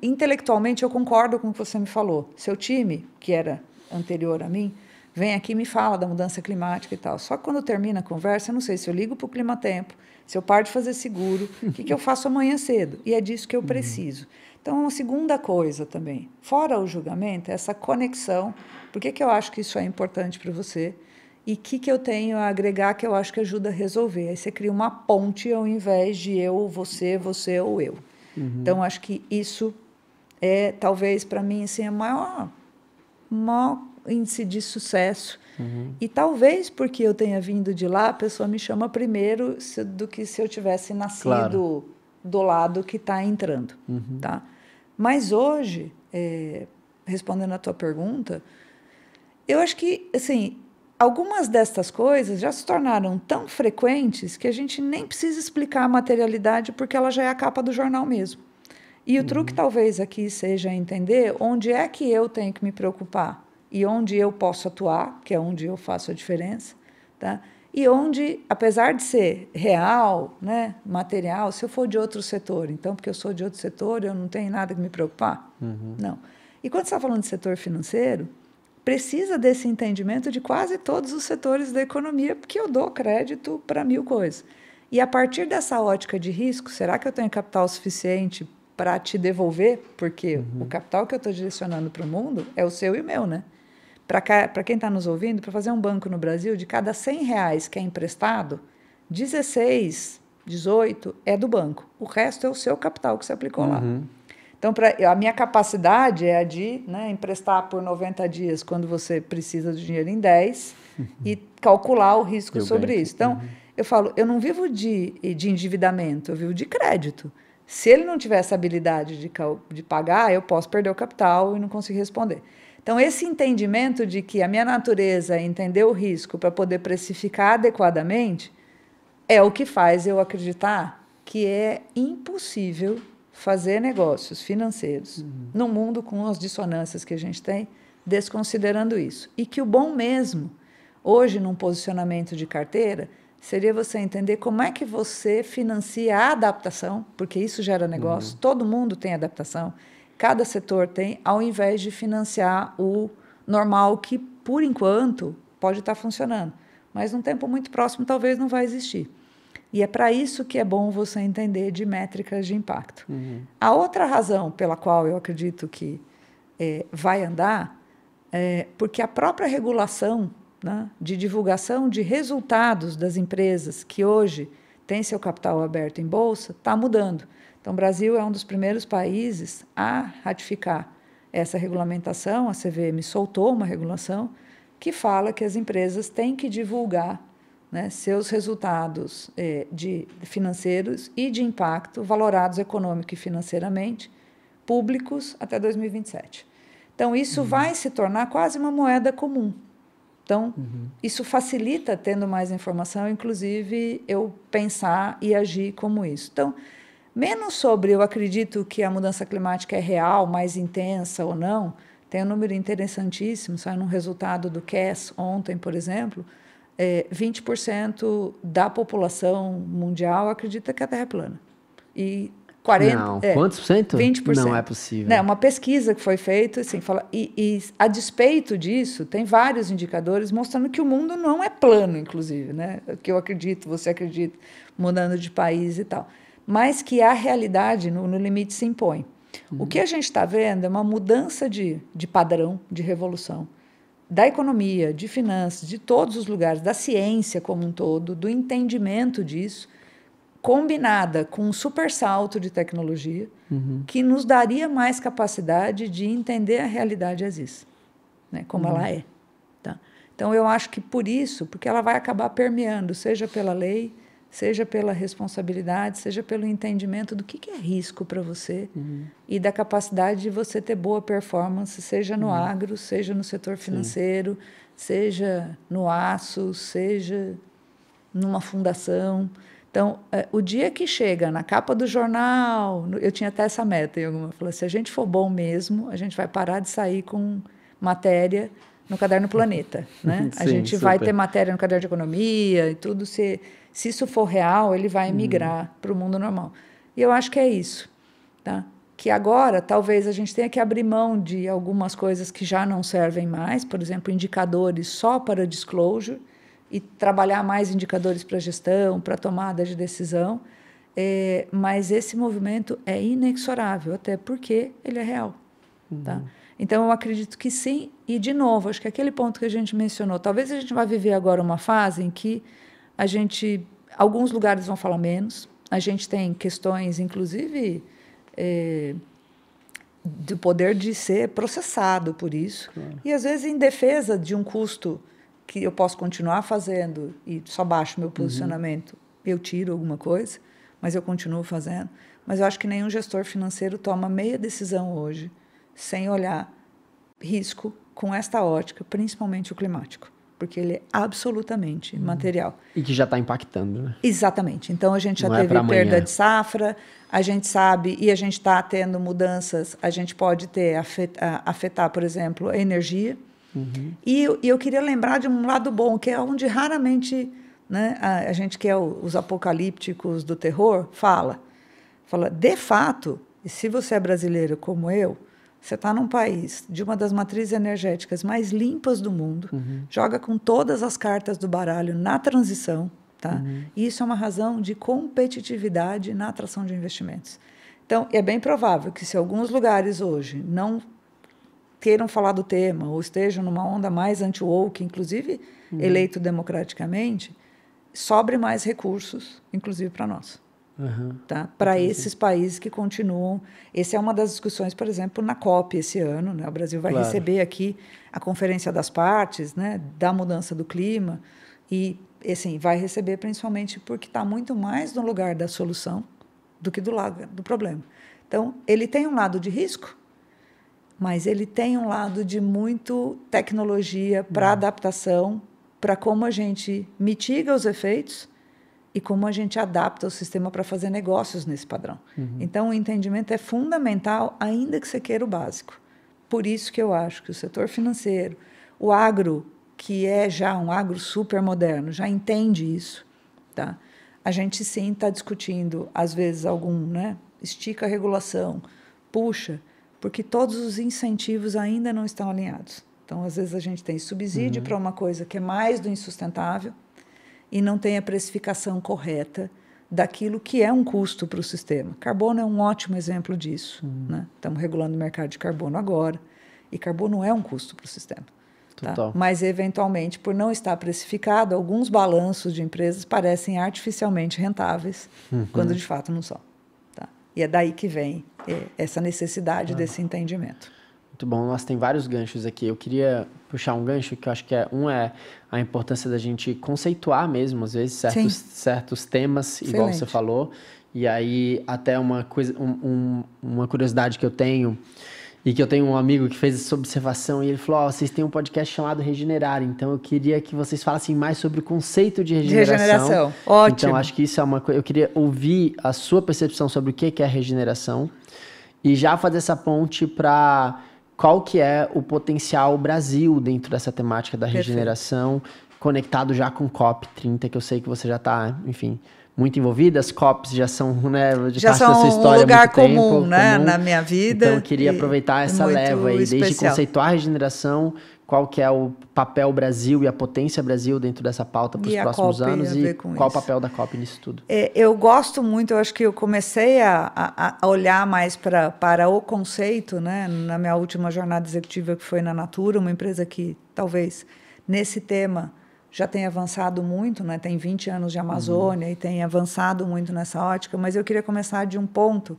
intelectualmente eu concordo com o que você me falou. Seu time, que era anterior a mim, vem aqui e me fala da mudança climática e tal. Só que quando termina a conversa, eu não sei se eu ligo para o Climatempo, se eu paro de fazer seguro, o que eu faço amanhã cedo? E é disso que eu preciso. Então, uma segunda coisa também, fora o julgamento, é essa conexão. Por que eu acho que isso é importante para você? E o que eu tenho a agregar que eu acho que ajuda a resolver? Aí você cria uma ponte ao invés de eu, você ou eu. Então, acho que isso é, talvez, para mim, assim, o maior índice de sucesso. E talvez porque eu tenha vindo de lá, a pessoa me chama primeiro do que se eu tivesse nascido do lado que está entrando. Tá? Mas hoje, respondendo a tua pergunta, eu acho que, assim, algumas destas coisas já se tornaram tão frequentes que a gente nem precisa explicar a materialidade porque ela já é a capa do jornal mesmo. E o truque talvez aqui seja entender onde é que eu tenho que me preocupar e onde eu posso atuar, que é onde eu faço a diferença, tá? E onde, apesar de ser real, né, material, se eu for de outro setor, então, porque eu sou de outro setor, eu não tenho nada que me preocupar? Não. E quando você está falando de setor financeiro, precisa desse entendimento de quase todos os setores da economia, porque eu dou crédito para 1000 coisas. E a partir dessa ótica de risco, será que eu tenho capital suficiente para te devolver? Porque o capital que eu estou direcionando para o mundo é o seu e o meu, né? Para quem está nos ouvindo, para fazer um banco no Brasil, de cada R$100 que é emprestado, 16, 18 é do banco. O resto é o seu capital que você aplicou lá. Então, a minha capacidade é a de, né, emprestar por 90 dias quando você precisa do dinheiro em 10 e calcular o risco sobre isso. Então, eu falo, eu não vivo de endividamento, eu vivo de crédito. Se ele não tiver essa habilidade de pagar, eu posso perder o capital e não conseguir responder. Então, esse entendimento de que a minha natureza é entender o risco para poder precificar adequadamente é o que faz eu acreditar que é impossível fazer negócios financeiros no mundo com as dissonâncias que a gente tem, desconsiderando isso. E que o bom mesmo, hoje, num posicionamento de carteira, seria você entender como é que você financia a adaptação, porque isso gera negócio, todo mundo tem adaptação, cada setor tem, ao invés de financiar o normal, que, por enquanto, pode estar funcionando. Mas, num tempo muito próximo, talvez não vai existir. E é para isso que é bom você entender de métricas de impacto. A outra razão pela qual eu acredito que vai andar é porque a própria regulação, né, de divulgação de resultados das empresas que hoje têm seu capital aberto em bolsa está mudando. Então, o Brasil é um dos primeiros países a ratificar essa regulamentação. A CVM soltou uma regulação que fala que as empresas têm que divulgar, né, seus resultados financeiros e de impacto, valorados econômico e financeiramente, públicos até 2027. Então, isso vai se tornar quase uma moeda comum. Então, isso facilita, tendo mais informação, inclusive, eu pensar e agir como isso. Então, menos sobre eu acredito que a mudança climática é real, mais intensa ou não, tem um número interessantíssimo, saiu num resultado do CAS ontem, por exemplo, 20% da população mundial acredita que a Terra é plana. E 40%... Não, quantos por cento? 20%. Não é possível. Uma pesquisa que foi feita, assim, fala, e a despeito disso, tem vários indicadores mostrando que o mundo não é plano, inclusive, né? Que eu acredito, você acredita, mudando de país e tal. Mas que a realidade, no limite, se impõe. O que a gente está vendo é uma mudança de padrão, de revolução, da economia, de finanças, de todos os lugares, da ciência como um todo, do entendimento disso, combinada com um super salto de tecnologia, que nos daria mais capacidade de entender a realidade as is, né, como ela é. Tá? Então, eu acho que por isso, porque ela vai acabar permeando, seja pela lei, seja pela responsabilidade, seja pelo entendimento do que é risco para você e da capacidade de você ter boa performance, seja no agro, seja no setor financeiro, seja no aço, seja numa fundação. Então, o dia que chega na capa do jornal, eu tinha até essa meta, eu falei, se a gente for bom mesmo, a gente vai parar de sair com matéria no Caderno Planeta, né? A gente vai ter matéria no Caderno de Economia e tudo, se isso for real, ele vai migrar para o mundo normal. E eu acho que é isso, tá? Que agora, talvez, a gente tenha que abrir mão de algumas coisas que já não servem mais, por exemplo, indicadores só para disclosure, e trabalhar mais indicadores para gestão, para tomada de decisão, mas esse movimento é inexorável, até porque ele é real. Tá? Então, eu acredito que sim, e, de novo, acho que aquele ponto que a gente mencionou, talvez a gente vá viver agora uma fase em que alguns lugares vão falar menos, a gente tem questões, inclusive, do poder de ser processado por isso, e, às vezes, em defesa de um custo que eu posso continuar fazendo e só baixo meu posicionamento, eu tiro alguma coisa, mas eu continuo fazendo. Mas eu acho que nenhum gestor financeiro toma meia decisão hoje sem olhar risco com esta ótica, principalmente o climático, porque ele é absolutamente material. E que já está impactando, né? Exatamente. Então, a gente já teve perda de safra, a gente sabe, e a gente está tendo mudanças, a gente pode afetar, por exemplo, a energia. E eu queria lembrar de um lado bom, que é onde raramente, né, a gente que é os apocalípticos do terror fala, de fato, e se você é brasileiro como eu, você está num país de uma das matrizes energéticas mais limpas do mundo, joga com todas as cartas do baralho na transição, tá? E isso é uma razão de competitividade na atração de investimentos. Então, é bem provável que se alguns lugares hoje não queiram falar do tema ou estejam numa onda mais anti-woke, inclusive eleito democraticamente, sobre mais recursos, inclusive para nós. Tá? Para esses países que continuam. Essa é uma das discussões, por exemplo, na COP esse ano. Né? O Brasil vai receber aqui a Conferência das Partes, né, da mudança do clima, E, assim, vai receber principalmente porque está muito mais no lugar da solução do que do lado do problema. Então, ele tem um lado de risco, mas ele tem um lado de muito tecnologia para adaptação, para como a gente mitiga os efeitos e como a gente adapta o sistema para fazer negócios nesse padrão. Então, o entendimento é fundamental, ainda que você queira o básico. Por isso que eu acho que o setor financeiro, o agro, que é já um agro super moderno, já entende isso. Tá? A gente, sim, está discutindo, às vezes, estica a regulação, puxa, porque todos os incentivos ainda não estão alinhados. Então, às vezes, a gente tem subsídio para uma coisa que é mais do insustentável e não tem a precificação correta daquilo que é um custo para o sistema. Carbono é um ótimo exemplo disso. Né? Estamos regulando o mercado de carbono agora, e carbono é um custo para o sistema. Tá? Mas, eventualmente, por não estar precificado, alguns balanços de empresas parecem artificialmente rentáveis, quando de fato não são. Tá? E é daí que vem essa necessidade desse entendimento. Muito bom. Nossa, tem vários ganchos aqui. Eu queria puxar um gancho que eu acho que é a importância da gente conceituar mesmo, às vezes, certos temas, Excelente. igual você falou. E aí, até uma curiosidade que eu tenho, e que eu tenho um amigo que fez essa observação, e ele falou, vocês têm um podcast chamado Regenerar, então eu queria que vocês falassem mais sobre o conceito de regeneração. Ótimo. Então, acho que isso é uma coisa... Eu queria ouvir a sua percepção sobre o que é regeneração, e já fazer essa ponte para qual que é o potencial Brasil dentro dessa temática da regeneração, conectado já com COP30, que eu sei que você já está, enfim, muito envolvida. As COPs já são, né, já são da sua história um lugar há muito comum, tempo, né, na minha vida. Então, eu queria aproveitar essa leva aí, desde conceituar a regeneração, qual que é o papel Brasil e a potência Brasil dentro dessa pauta para os próximos anos e qual o papel da COP nisso tudo. Eu gosto muito, eu acho que eu comecei a olhar mais para o conceito, né, na minha última jornada executiva, que foi na Natura, uma empresa que talvez nesse tema já tem avançado muito, né? Tem 20 anos de Amazônia e tem avançado muito nessa ótica, mas eu queria começar de um ponto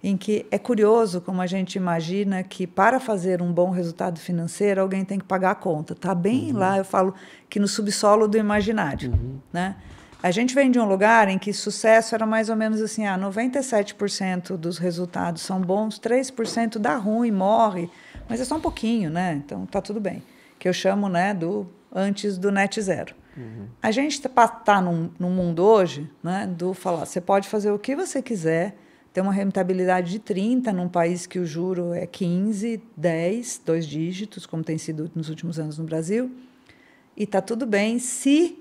em que é curioso como a gente imagina que para fazer um bom resultado financeiro alguém tem que pagar a conta. Está bem lá, eu falo que no subsolo do imaginário. Né? A gente vem de um lugar em que sucesso era mais ou menos assim, 97% dos resultados são bons, 3% dá ruim, morre, mas é só um pouquinho, né? Então está tudo bem. Que eu chamo, né, antes do net zero. A gente está num mundo hoje, né, do falar, você pode fazer o que você quiser, ter uma rentabilidade de 30 num país que o juro é 15, 10, 2 dígitos, como tem sido nos últimos anos no Brasil, e está tudo bem se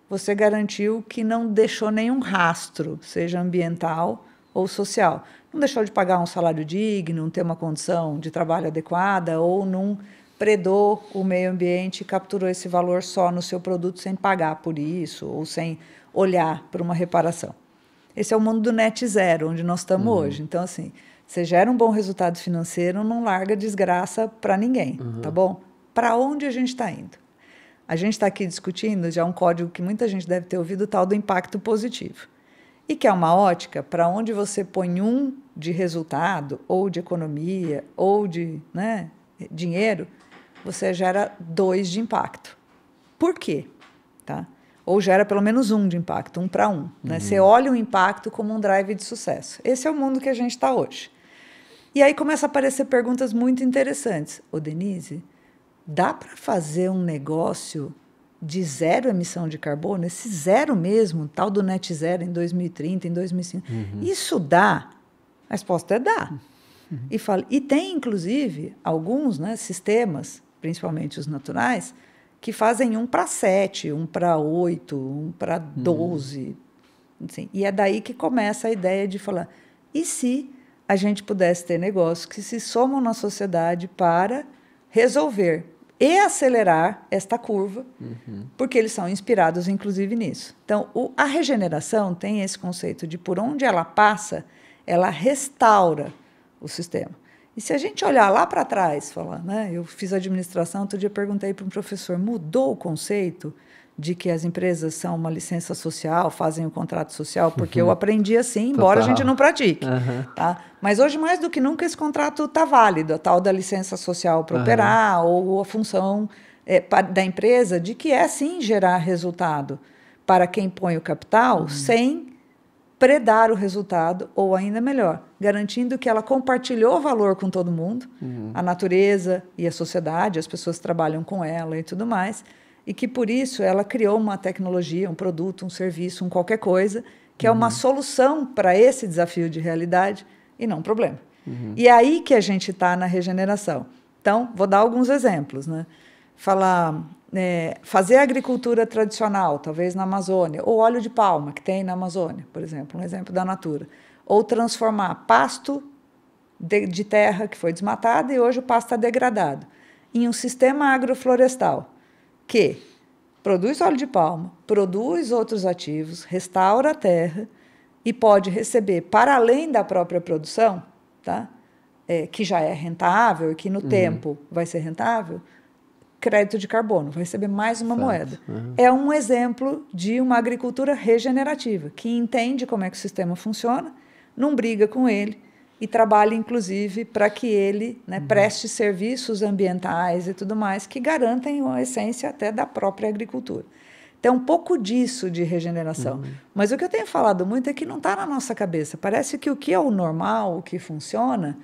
você garantiu que não deixou nenhum rastro, seja ambiental ou social. Não deixou de pagar um salário digno, não ter uma condição de trabalho adequada ou não predou o meio ambiente e capturou esse valor só no seu produto sem pagar por isso ou sem olhar para uma reparação. Esse é o mundo do net zero, onde nós estamos hoje. Então, assim, você gera um bom resultado financeiro, não larga desgraça para ninguém, tá bom? Para onde a gente está indo? A gente está aqui discutindo já um código que muita gente deve ter ouvido, o tal do impacto positivo. E que é uma ótica para onde você põe um de resultado, ou de economia, ou de, né, dinheiro, você gera 2 de impacto. Por quê? Tá? Ou gera pelo menos 1 de impacto, 1 para 1. Né? Você olha o impacto como um drive de sucesso. Esse é o mundo que a gente está hoje. E aí começam a aparecer perguntas muito interessantes. Ô, Denise, dá para fazer um negócio de 0 emissão de carbono? Esse 0 mesmo, tal do net zero em 2030, em 2050. Isso dá? A resposta é dá. E tem, inclusive, alguns, né, sistemas, principalmente os naturais, que fazem 1 para 7, 1 para 8, 1 para 12. Assim. E é daí que começa a ideia de falar, e se a gente pudesse ter negócios que se somam na sociedade para resolver e acelerar esta curva, porque eles são inspirados, inclusive, nisso. Então, a regeneração tem esse conceito de por onde ela passa, ela restaura o sistema. E se a gente olhar lá para trás, falar, né, eu fiz administração, outro dia perguntei para um professor, mudou o conceito de que as empresas são uma licença social, fazem o contrato social, porque eu aprendi assim, embora a gente não pratique. Tá? Mas hoje, mais do que nunca, esse contrato está válido, a tal da licença social para operar, ou a função da empresa de que é, sim, gerar resultado para quem põe o capital, sem predar o resultado, ou ainda melhor, garantindo que ela compartilhou valor com todo mundo, a natureza e a sociedade, as pessoas que trabalham com ela e tudo mais, e que, por isso, ela criou uma tecnologia, um produto, um serviço, qualquer coisa, que é uma solução para esse desafio de realidade e não um problema. E é aí que a gente está na regeneração. Então, vou dar alguns exemplos, né? Fazer agricultura tradicional, talvez na Amazônia, ou óleo de palma, que tem na Amazônia, por exemplo, um exemplo da Natura. Ou transformar pasto de terra que foi desmatado e hoje o pasto está degradado, em um sistema agroflorestal que produz óleo de palma, produz outros ativos, restaura a terra e pode receber, para além da própria produção, tá? Que já é rentável e que no tempo vai ser rentável, crédito de carbono, vai receber mais uma moeda. É um exemplo de uma agricultura regenerativa, que entende como é que o sistema funciona, não briga com ele e trabalha, inclusive, para que ele, né, preste serviços ambientais e tudo mais que garantem a essência até da própria agricultura. Então, um pouco disso de regeneração. Mas o que eu tenho falado muito é que não está na nossa cabeça. Parece que o que é o normal, o que funciona,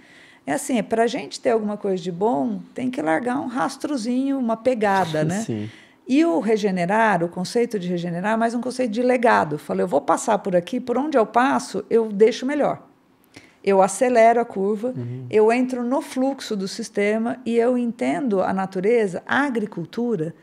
é assim, para a gente ter alguma coisa de bom, tem que largar um rastrozinho, uma pegada, né? Sim. E o regenerar, o conceito de regenerar, é mais um conceito de legado. Falei, eu vou passar por aqui, por onde eu passo, eu deixo melhor. Eu acelero a curva, eu entro no fluxo do sistema e eu entendo a natureza, a agricultura,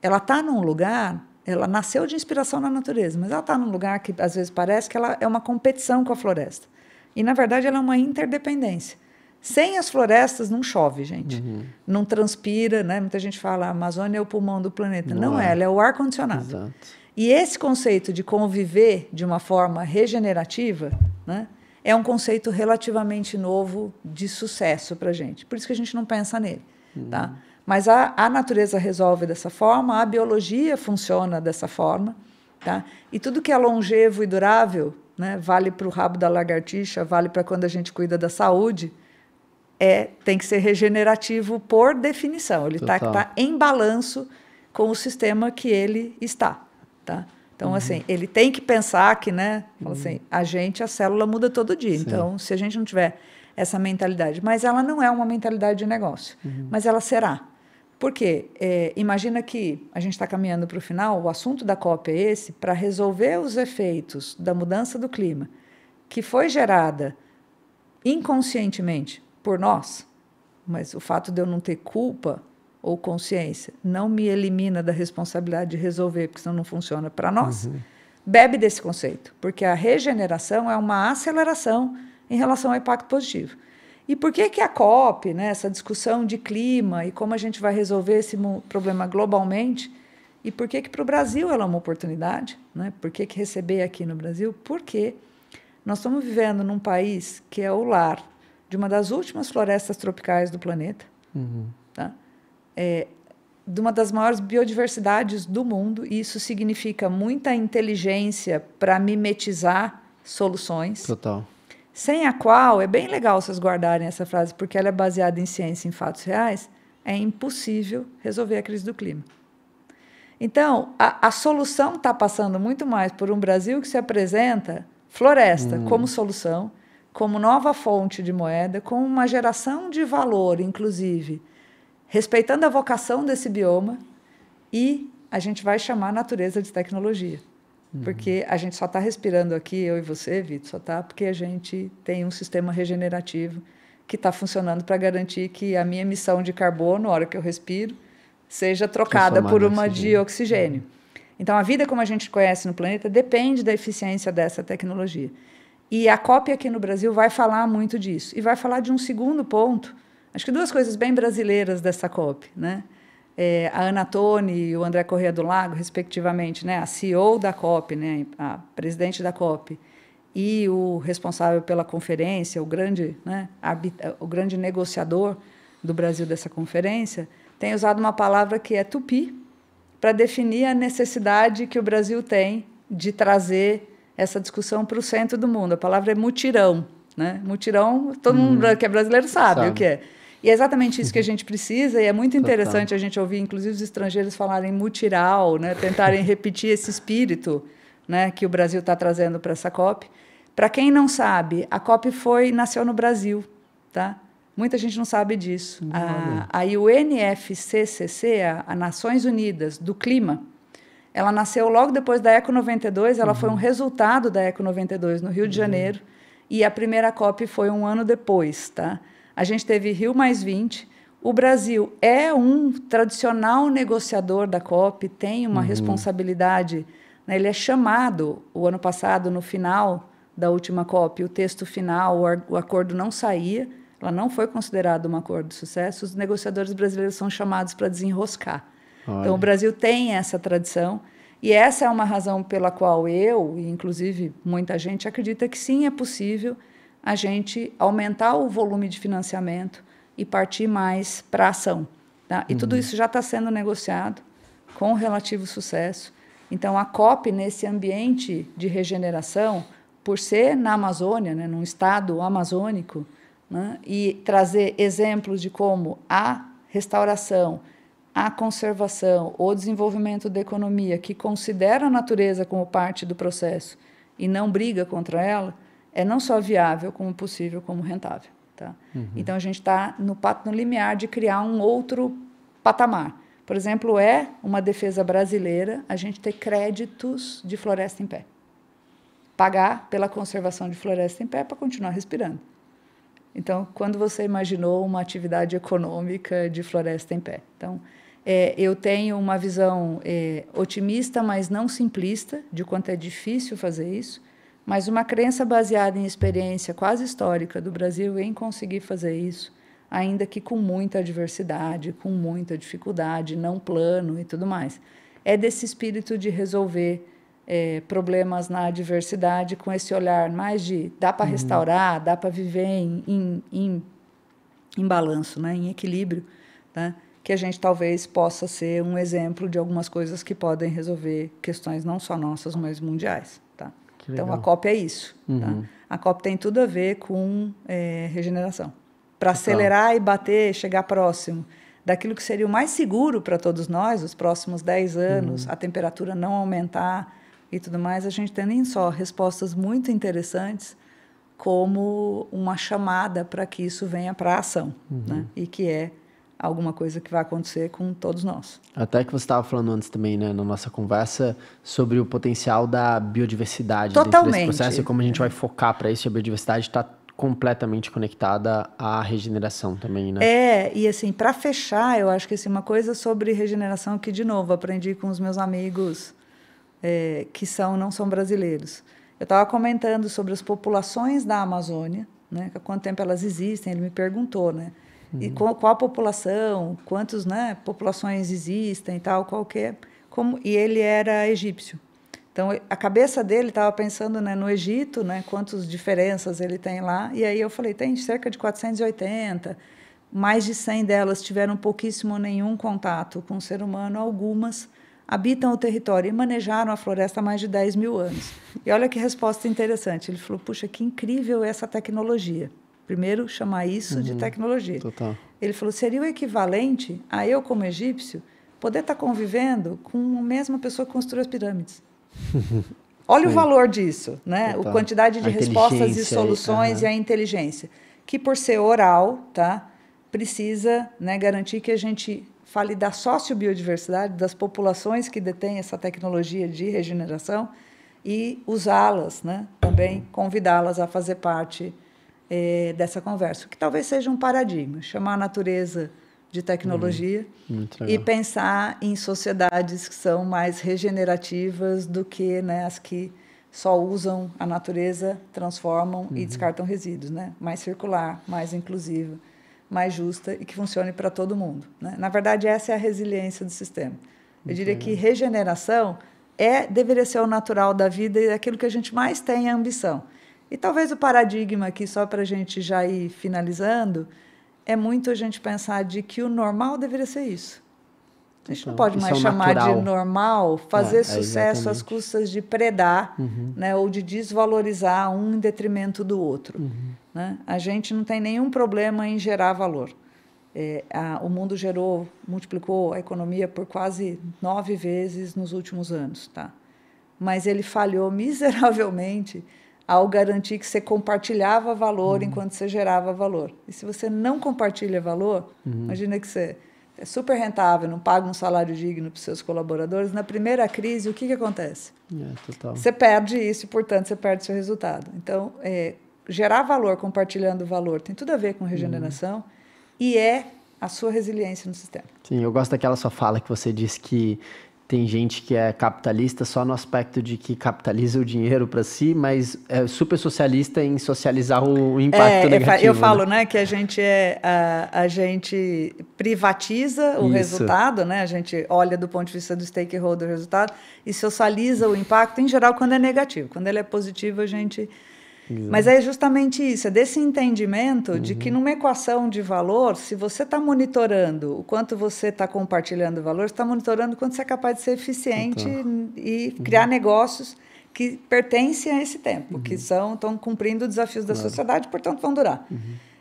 ela está num lugar, ela nasceu de inspiração na natureza, mas ela está num lugar que às vezes parece que ela é uma competição com a floresta. E, na verdade, ela é uma interdependência. Sem as florestas não chove, gente. Não transpira, né? Muita gente fala a Amazônia é o pulmão do planeta. Não é, ela é o ar-condicionado. Exato. E esse conceito de conviver de uma forma regenerativa, né, é um conceito relativamente novo de sucesso para a gente. Por isso que a gente não pensa nele. Tá? Mas a natureza resolve dessa forma, a biologia funciona dessa forma. Tá? E tudo que é longevo e durável, né, vale para o rabo da lagartixa, vale para quando a gente cuida da saúde, tem que ser regenerativo por definição. Ele tá em balanço com o sistema que ele está. Tá? Então, assim, ele tem que pensar que, né, fala assim, a célula muda todo dia. Sim. Então, se a gente não tiver essa mentalidade, mas ela não é uma mentalidade de negócio, mas ela será. Por quê? Imagina que a gente está caminhando para o final, o assunto da COP é esse, para resolver os efeitos da mudança do clima, que foi gerada inconscientemente por nós, mas o fato de eu não ter culpa ou consciência não me elimina da responsabilidade de resolver, porque senão não funciona para nós. Bebe desse conceito, porque a regeneração é uma aceleração em relação ao impacto positivo. E por que a COP, né, essa discussão de clima e como a gente vai resolver esse problema globalmente, e por que para o Brasil ela é uma oportunidade? Né? Por que receber aqui no Brasil? Porque nós estamos vivendo num país que é o lar de uma das últimas florestas tropicais do planeta, tá? De uma das maiores biodiversidades do mundo, e isso significa muita inteligência para mimetizar soluções. Total. Sem a qual, é bem legal vocês guardarem essa frase, porque ela é baseada em ciência e em fatos reais, é impossível resolver a crise do clima. Então, a solução está passando muito mais por um Brasil que se apresenta floresta como solução, como nova fonte de moeda, como uma geração de valor, inclusive, respeitando a vocação desse bioma, e a gente vai chamar a natureza de tecnologia. Porque a gente só está respirando aqui, eu e você, Vitor, só está porque a gente tem um sistema regenerativo que está funcionando para garantir que a minha emissão de carbono, na hora que eu respiro, seja trocada por uma de oxigênio. Então, a vida como a gente conhece no planeta depende da eficiência dessa tecnologia. E a COP aqui no Brasil vai falar muito disso. E vai falar de um segundo ponto, acho que duas coisas bem brasileiras dessa COP, né? A Ana Toni e o André Corrêa do Lago, respectivamente, né? A CEO da COP, né? A presidente da COP, e o responsável pela conferência, o grande negociador do Brasil dessa conferência, tem usado uma palavra que é tupi, para definir a necessidade que o Brasil tem de trazer essa discussão para o centro do mundo. A palavra é mutirão. Né? Mutirão, todo mundo que é brasileiro sabe o que é. E é exatamente isso que a gente precisa, e é muito interessante a gente ouvir, inclusive, os estrangeiros falarem mutirão, né, tentarem repetir esse espírito, né, que o Brasil está trazendo para essa COP. Para quem não sabe, a COP nasceu no Brasil, tá? Muita gente não sabe disso. A UNFCCC, a Nações Unidas do Clima, ela nasceu logo depois da Eco 92, ela foi um resultado da Eco 92 no Rio de Janeiro, e a primeira COP foi um ano depois, tá? A gente teve Rio+20. O Brasil é um tradicional negociador da COP, tem uma responsabilidade, né? Ele é chamado, o ano passado, no final da última COP, o texto final, o acordo não saía, ela não foi considerada um acordo de sucesso, os negociadores brasileiros são chamados para desenroscar. Olha. Então, o Brasil tem essa tradição, e essa é uma razão pela qual eu, e inclusive muita gente, acredita que sim, é possível a gente aumentar o volume de financiamento e partir mais para a ação. Tá? E tudo isso já está sendo negociado com relativo sucesso. Então, a COP, nesse ambiente de regeneração, por ser na Amazônia, né, num estado amazônico, né, e trazer exemplos de como a restauração, a conservação, o desenvolvimento da economia, que considera a natureza como parte do processo e não briga contra ela, é não só viável, como possível, como rentável. Tá? Então, a gente está no limiar de criar um outro patamar. Por exemplo, é uma defesa brasileira a gente ter créditos de floresta em pé. Pagar pela conservação de floresta em pé para continuar respirando. Então, quando você imaginou uma atividade econômica de floresta em pé? Então, eu tenho uma visão otimista, mas não simplista, de quanto é difícil fazer isso, mas uma crença baseada em experiência quase histórica do Brasil em conseguir fazer isso, ainda que com muita adversidade, com muita dificuldade, não plano e tudo mais. É desse espírito de resolver problemas na adversidade com esse olhar mais de dá para restaurar, dá para viver em balanço, né, em equilíbrio, tá? Que a gente talvez possa ser um exemplo de algumas coisas que podem resolver questões não só nossas, mas mundiais. Tá? Então, a COP é isso. Tá? A COP tem tudo a ver com regeneração. Para acelerar e bater, chegar próximo daquilo que seria o mais seguro para todos nós, os próximos 10 anos, a temperatura não aumentar e tudo mais, a gente tem nem só respostas muito interessantes, como uma chamada para que isso venha para a ação, né? E que é alguma coisa que vai acontecer com todos nós. Até que você estava falando antes também, né, na nossa conversa, sobre o potencial da biodiversidade dentro desse processo e como a gente vai focar para isso, a biodiversidade está completamente conectada à regeneração também, né? E assim, para fechar, eu acho que assim, uma coisa sobre regeneração que, de novo, aprendi com os meus amigos que não são brasileiros. Eu estava comentando sobre as populações da Amazônia, né, há quanto tempo elas existem, ele me perguntou, né? E qual a população, quantas, né, populações existem e tal, e ele era egípcio. Então, a cabeça dele estava pensando, né, no Egito, né, quantas diferenças ele tem lá, e aí eu falei, tem cerca de 480, mais de 100 delas tiveram pouquíssimo ou nenhum contato com o ser humano, algumas habitam o território e manejaram a floresta há mais de 10 mil anos. E olha que resposta interessante, ele falou, puxa, que incrível essa tecnologia. Primeiro, chamar isso de tecnologia. Total. Ele falou, seria o equivalente a eu, como egípcio, poder estar convivendo com a mesma pessoa que construiu as pirâmides. Olha o valor disso, né? A quantidade de respostas e soluções e a inteligência. Que, por ser oral, tá, precisa, né, garantir que a gente fale da sociobiodiversidade, das populações que detêm essa tecnologia de regeneração e usá-las, né, também convidá-las a fazer parte dessa conversa, que talvez seja um paradigma, chamar a natureza de tecnologia e pensar em sociedades que são mais regenerativas do que, né, as que só usam a natureza, transformam e descartam resíduos, né? Mais circular, mais inclusiva, mais justa e que funcione para todo mundo, né? Na verdade, essa é a resiliência do sistema. Eu diria que regeneração deveria ser o natural da vida e aquilo que a gente mais tem é ambição. E talvez o paradigma aqui, só para a gente já ir finalizando, é muito a gente pensar de que o normal deveria ser isso. A gente não pode mais chamar de normal fazer sucesso às custas de predar, né, ou de desvalorizar um em detrimento do outro. Né? A gente não tem nenhum problema em gerar valor. o mundo multiplicou a economia por quase 9 vezes nos últimos anos, tá? Mas ele falhou miseravelmente ao garantir que você compartilhava valor enquanto você gerava valor. E se você não compartilha valor, imagina que você é super rentável, não paga um salário digno para os seus colaboradores, na primeira crise, o que acontece? Total. Você perde isso e, portanto, você perde seu resultado. Então, gerar valor compartilhando valor tem tudo a ver com regeneração e a sua resiliência no sistema. Sim, eu gosto daquela sua fala que você disse que tem gente que é capitalista só no aspecto de que capitaliza o dinheiro para si, mas é super socialista em socializar o impacto negativo. Eu falo, né, que a gente privatiza o resultado, né? A gente olha do ponto de vista do stakeholder o resultado e socializa o impacto, em geral, quando é negativo. Quando ele é positivo, a gente... Exato. Mas é justamente isso, é desse entendimento de que numa equação de valor, se você está monitorando o quanto você está compartilhando valor, você está monitorando o quanto você é capaz de ser eficiente e criar negócios que pertencem a esse tempo, que estão cumprindo desafios da sociedade, portanto vão durar.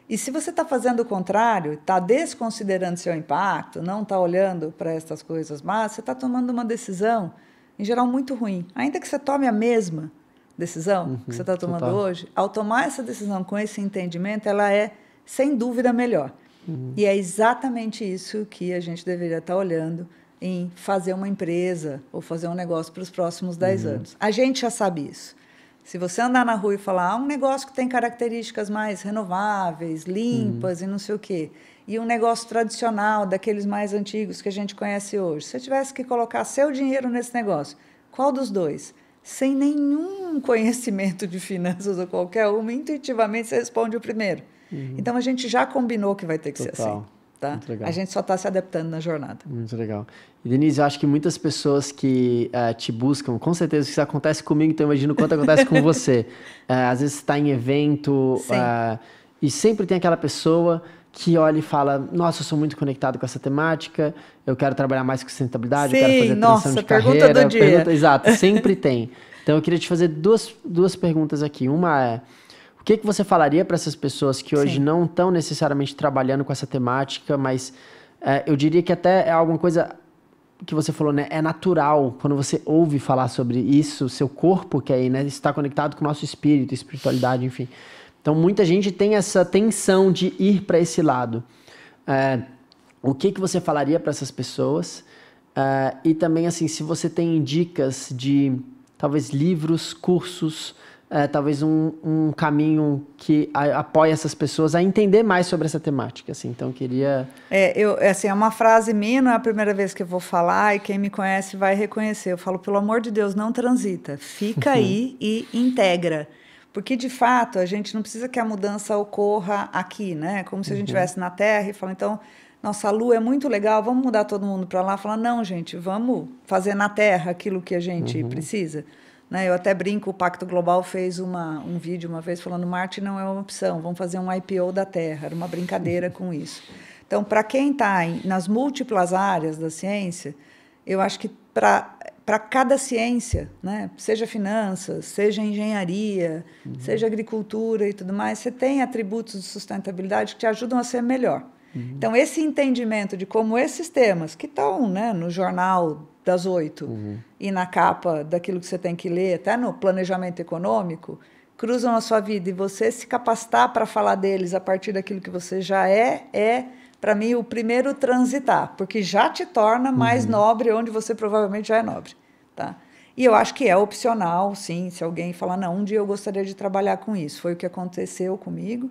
E se você está fazendo o contrário, está desconsiderando seu impacto, não está olhando para essas coisas más, você está tomando uma decisão, em geral, muito ruim. Ainda que você tome a mesma decisão que você está tomando hoje, ao tomar essa decisão com esse entendimento, ela é, sem dúvida, melhor. E é exatamente isso que a gente deveria estar olhando em fazer uma empresa ou fazer um negócio para os próximos 10 anos. A gente já sabe isso. Se você andar na rua e falar um negócio que tem características mais renováveis, limpas e não sei o quê, e um negócio tradicional, daqueles mais antigos que a gente conhece hoje, se você tivesse que colocar seu dinheiro nesse negócio, qual dos dois? Sem nenhum conhecimento de finanças ou qualquer uma, intuitivamente você responde o primeiro. Então, a gente já combinou que vai ter que ser assim. Tá? A gente só está se adaptando na jornada. Muito legal. E, Denise, eu acho que muitas pessoas que te buscam, com certeza isso acontece comigo, então eu imagino quanto acontece com você. Às vezes você está em evento e sempre tem aquela pessoa que olha e fala, nossa, eu sou muito conectado com essa temática, eu quero trabalhar mais com sustentabilidade, eu quero fazer transição de carreira. Pergunta do dia. Exato, sempre tem. Então, eu queria te fazer duas perguntas aqui. Uma é, o que você falaria para essas pessoas que hoje não estão necessariamente trabalhando com essa temática, mas eu diria que até é alguma coisa que você falou, né? É natural, quando você ouve falar sobre isso, seu corpo quer ir, né? Está conectado com o nosso espírito, espiritualidade, enfim. Então, muita gente tem essa tensão de ir para esse lado. O que você falaria para essas pessoas? E também, assim, se você tem dicas de, talvez, livros, cursos, talvez um caminho que apoie essas pessoas a entender mais sobre essa temática. Assim. Então, queria... é uma frase minha, não é a primeira vez que eu vou falar, e quem me conhece vai reconhecer. Eu falo, pelo amor de Deus, não transita. Fica aí e integra. Porque, de fato, a gente não precisa que a mudança ocorra aqui, né? Como se a gente estivesse na Terra e falar, então, nossa, a Lua é muito legal, vamos mudar todo mundo para lá. Falar, não, gente, vamos fazer na Terra aquilo que a gente precisa. Né? Eu até brinco, o Pacto Global fez um vídeo uma vez falando, Marte não é uma opção, vamos fazer um IPO da Terra. Era uma brincadeira com isso. Então, para quem está nas múltiplas áreas da ciência, eu acho que para cada ciência, né? Seja finanças, seja engenharia, seja agricultura e tudo mais, você tem atributos de sustentabilidade que te ajudam a ser melhor. Então, esse entendimento de como esses temas, que estão, né, no jornal das 8 e na capa daquilo que você tem que ler, até no planejamento econômico, cruzam a sua vida, e você se capacitar para falar deles a partir daquilo que você já para mim, o primeiro transitar, porque já te torna mais nobre onde você provavelmente já é nobre. Tá? E eu acho que é opcional, sim, se alguém falar, não, um dia eu gostaria de trabalhar com isso. Foi o que aconteceu comigo.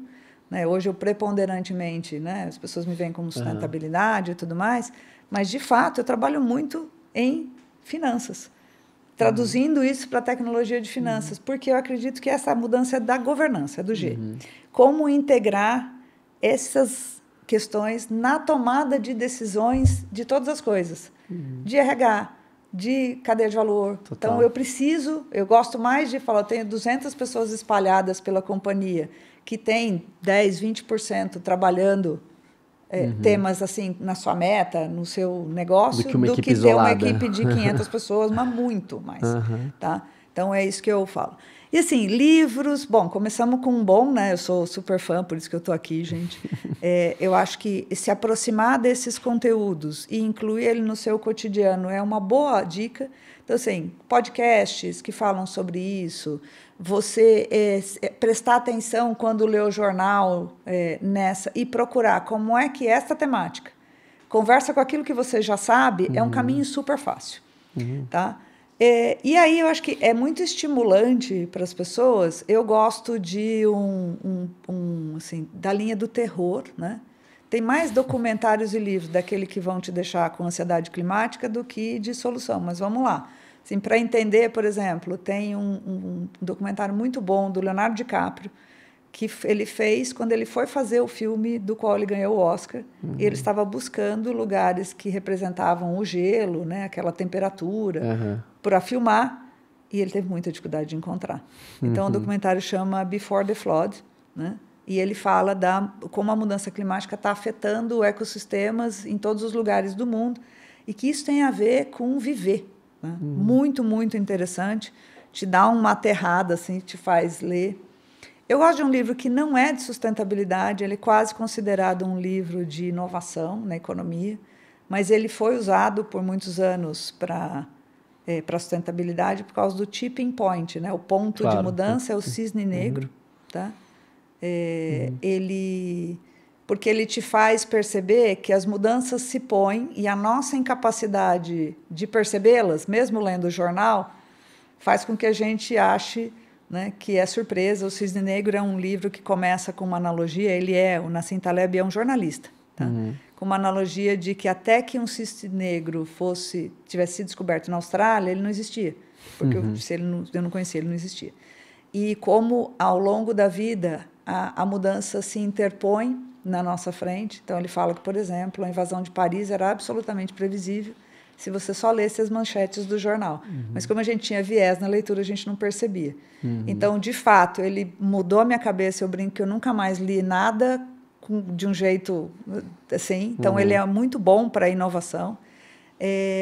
Né? Hoje eu preponderantemente, né, as pessoas me veem como sustentabilidade e tudo mais, mas, de fato, eu trabalho muito em finanças, traduzindo isso para a tecnologia de finanças, porque eu acredito que essa mudança é da governança, é do G. Como integrar essas questões na tomada de decisões de todas as coisas, de RH, de cadeia de valor. Total. Então, eu gosto mais de falar, eu tenho 200 pessoas espalhadas pela companhia, que tem 10%, 20% trabalhando temas assim na sua meta, no seu negócio, do que ter uma equipe de 500 pessoas, mas muito mais. Tá? Então, é isso que eu falo. E, assim, livros... Bom, começamos com um bom, né? Eu sou super fã, por isso que eu estou aqui, gente. Eu acho que se aproximar desses conteúdos e incluir ele no seu cotidiano é uma boa dica. Então, assim, podcasts que falam sobre isso, você prestar atenção quando lê o jornal nessa e procurar como é que esta temática conversa com aquilo que você já sabe, é um caminho super fácil. Tá? E aí eu acho que é muito estimulante para as pessoas. Eu gosto de assim, da linha do terror, né? Tem mais documentários e livros daquele que vão te deixar com ansiedade climática do que de solução, mas vamos lá. Assim, para entender, por exemplo, tem um documentário muito bom do Leonardo DiCaprio, que ele fez quando ele foi fazer o filme do qual ele ganhou o Oscar. E ele estava buscando lugares que representavam o gelo, né, aquela temperatura, para filmar, e ele teve muita dificuldade de encontrar. Então, o documentário chama Before the Flood, né? E ele fala como a mudança climática está afetando ecossistemas em todos os lugares do mundo, e que isso tem a ver com viver. Né? Muito, muito interessante. Te dá uma aterrada, assim, te faz ler. Eu gosto de um livro que não é de sustentabilidade, ele é quase considerado um livro de inovação na economia, mas ele foi usado por muitos anos para sustentabilidade por causa do tipping point, né? O ponto de mudança é o cisne negro. Tá? Porque ele te faz perceber que as mudanças se põem e a nossa incapacidade de percebê-las, mesmo lendo o jornal, faz com que a gente ache, né, que é surpresa. O Cisne Negro é um livro que começa com uma analogia. O Nassim Taleb é um jornalista, tá? Com uma analogia de que até que um cisne negro tivesse sido descoberto na Austrália, ele não existia, porque eu não conhecia, ele não existia. E como ao longo da vida a mudança se interpõe na nossa frente. Então ele fala que, por exemplo, a invasão de Paris era absolutamente previsível se você só lesse as manchetes do jornal. Mas como a gente tinha viés na leitura, a gente não percebia. Então, de fato, ele mudou a minha cabeça. Eu brinco que eu nunca mais li nada de um jeito assim. Então, ele é muito bom para a inovação.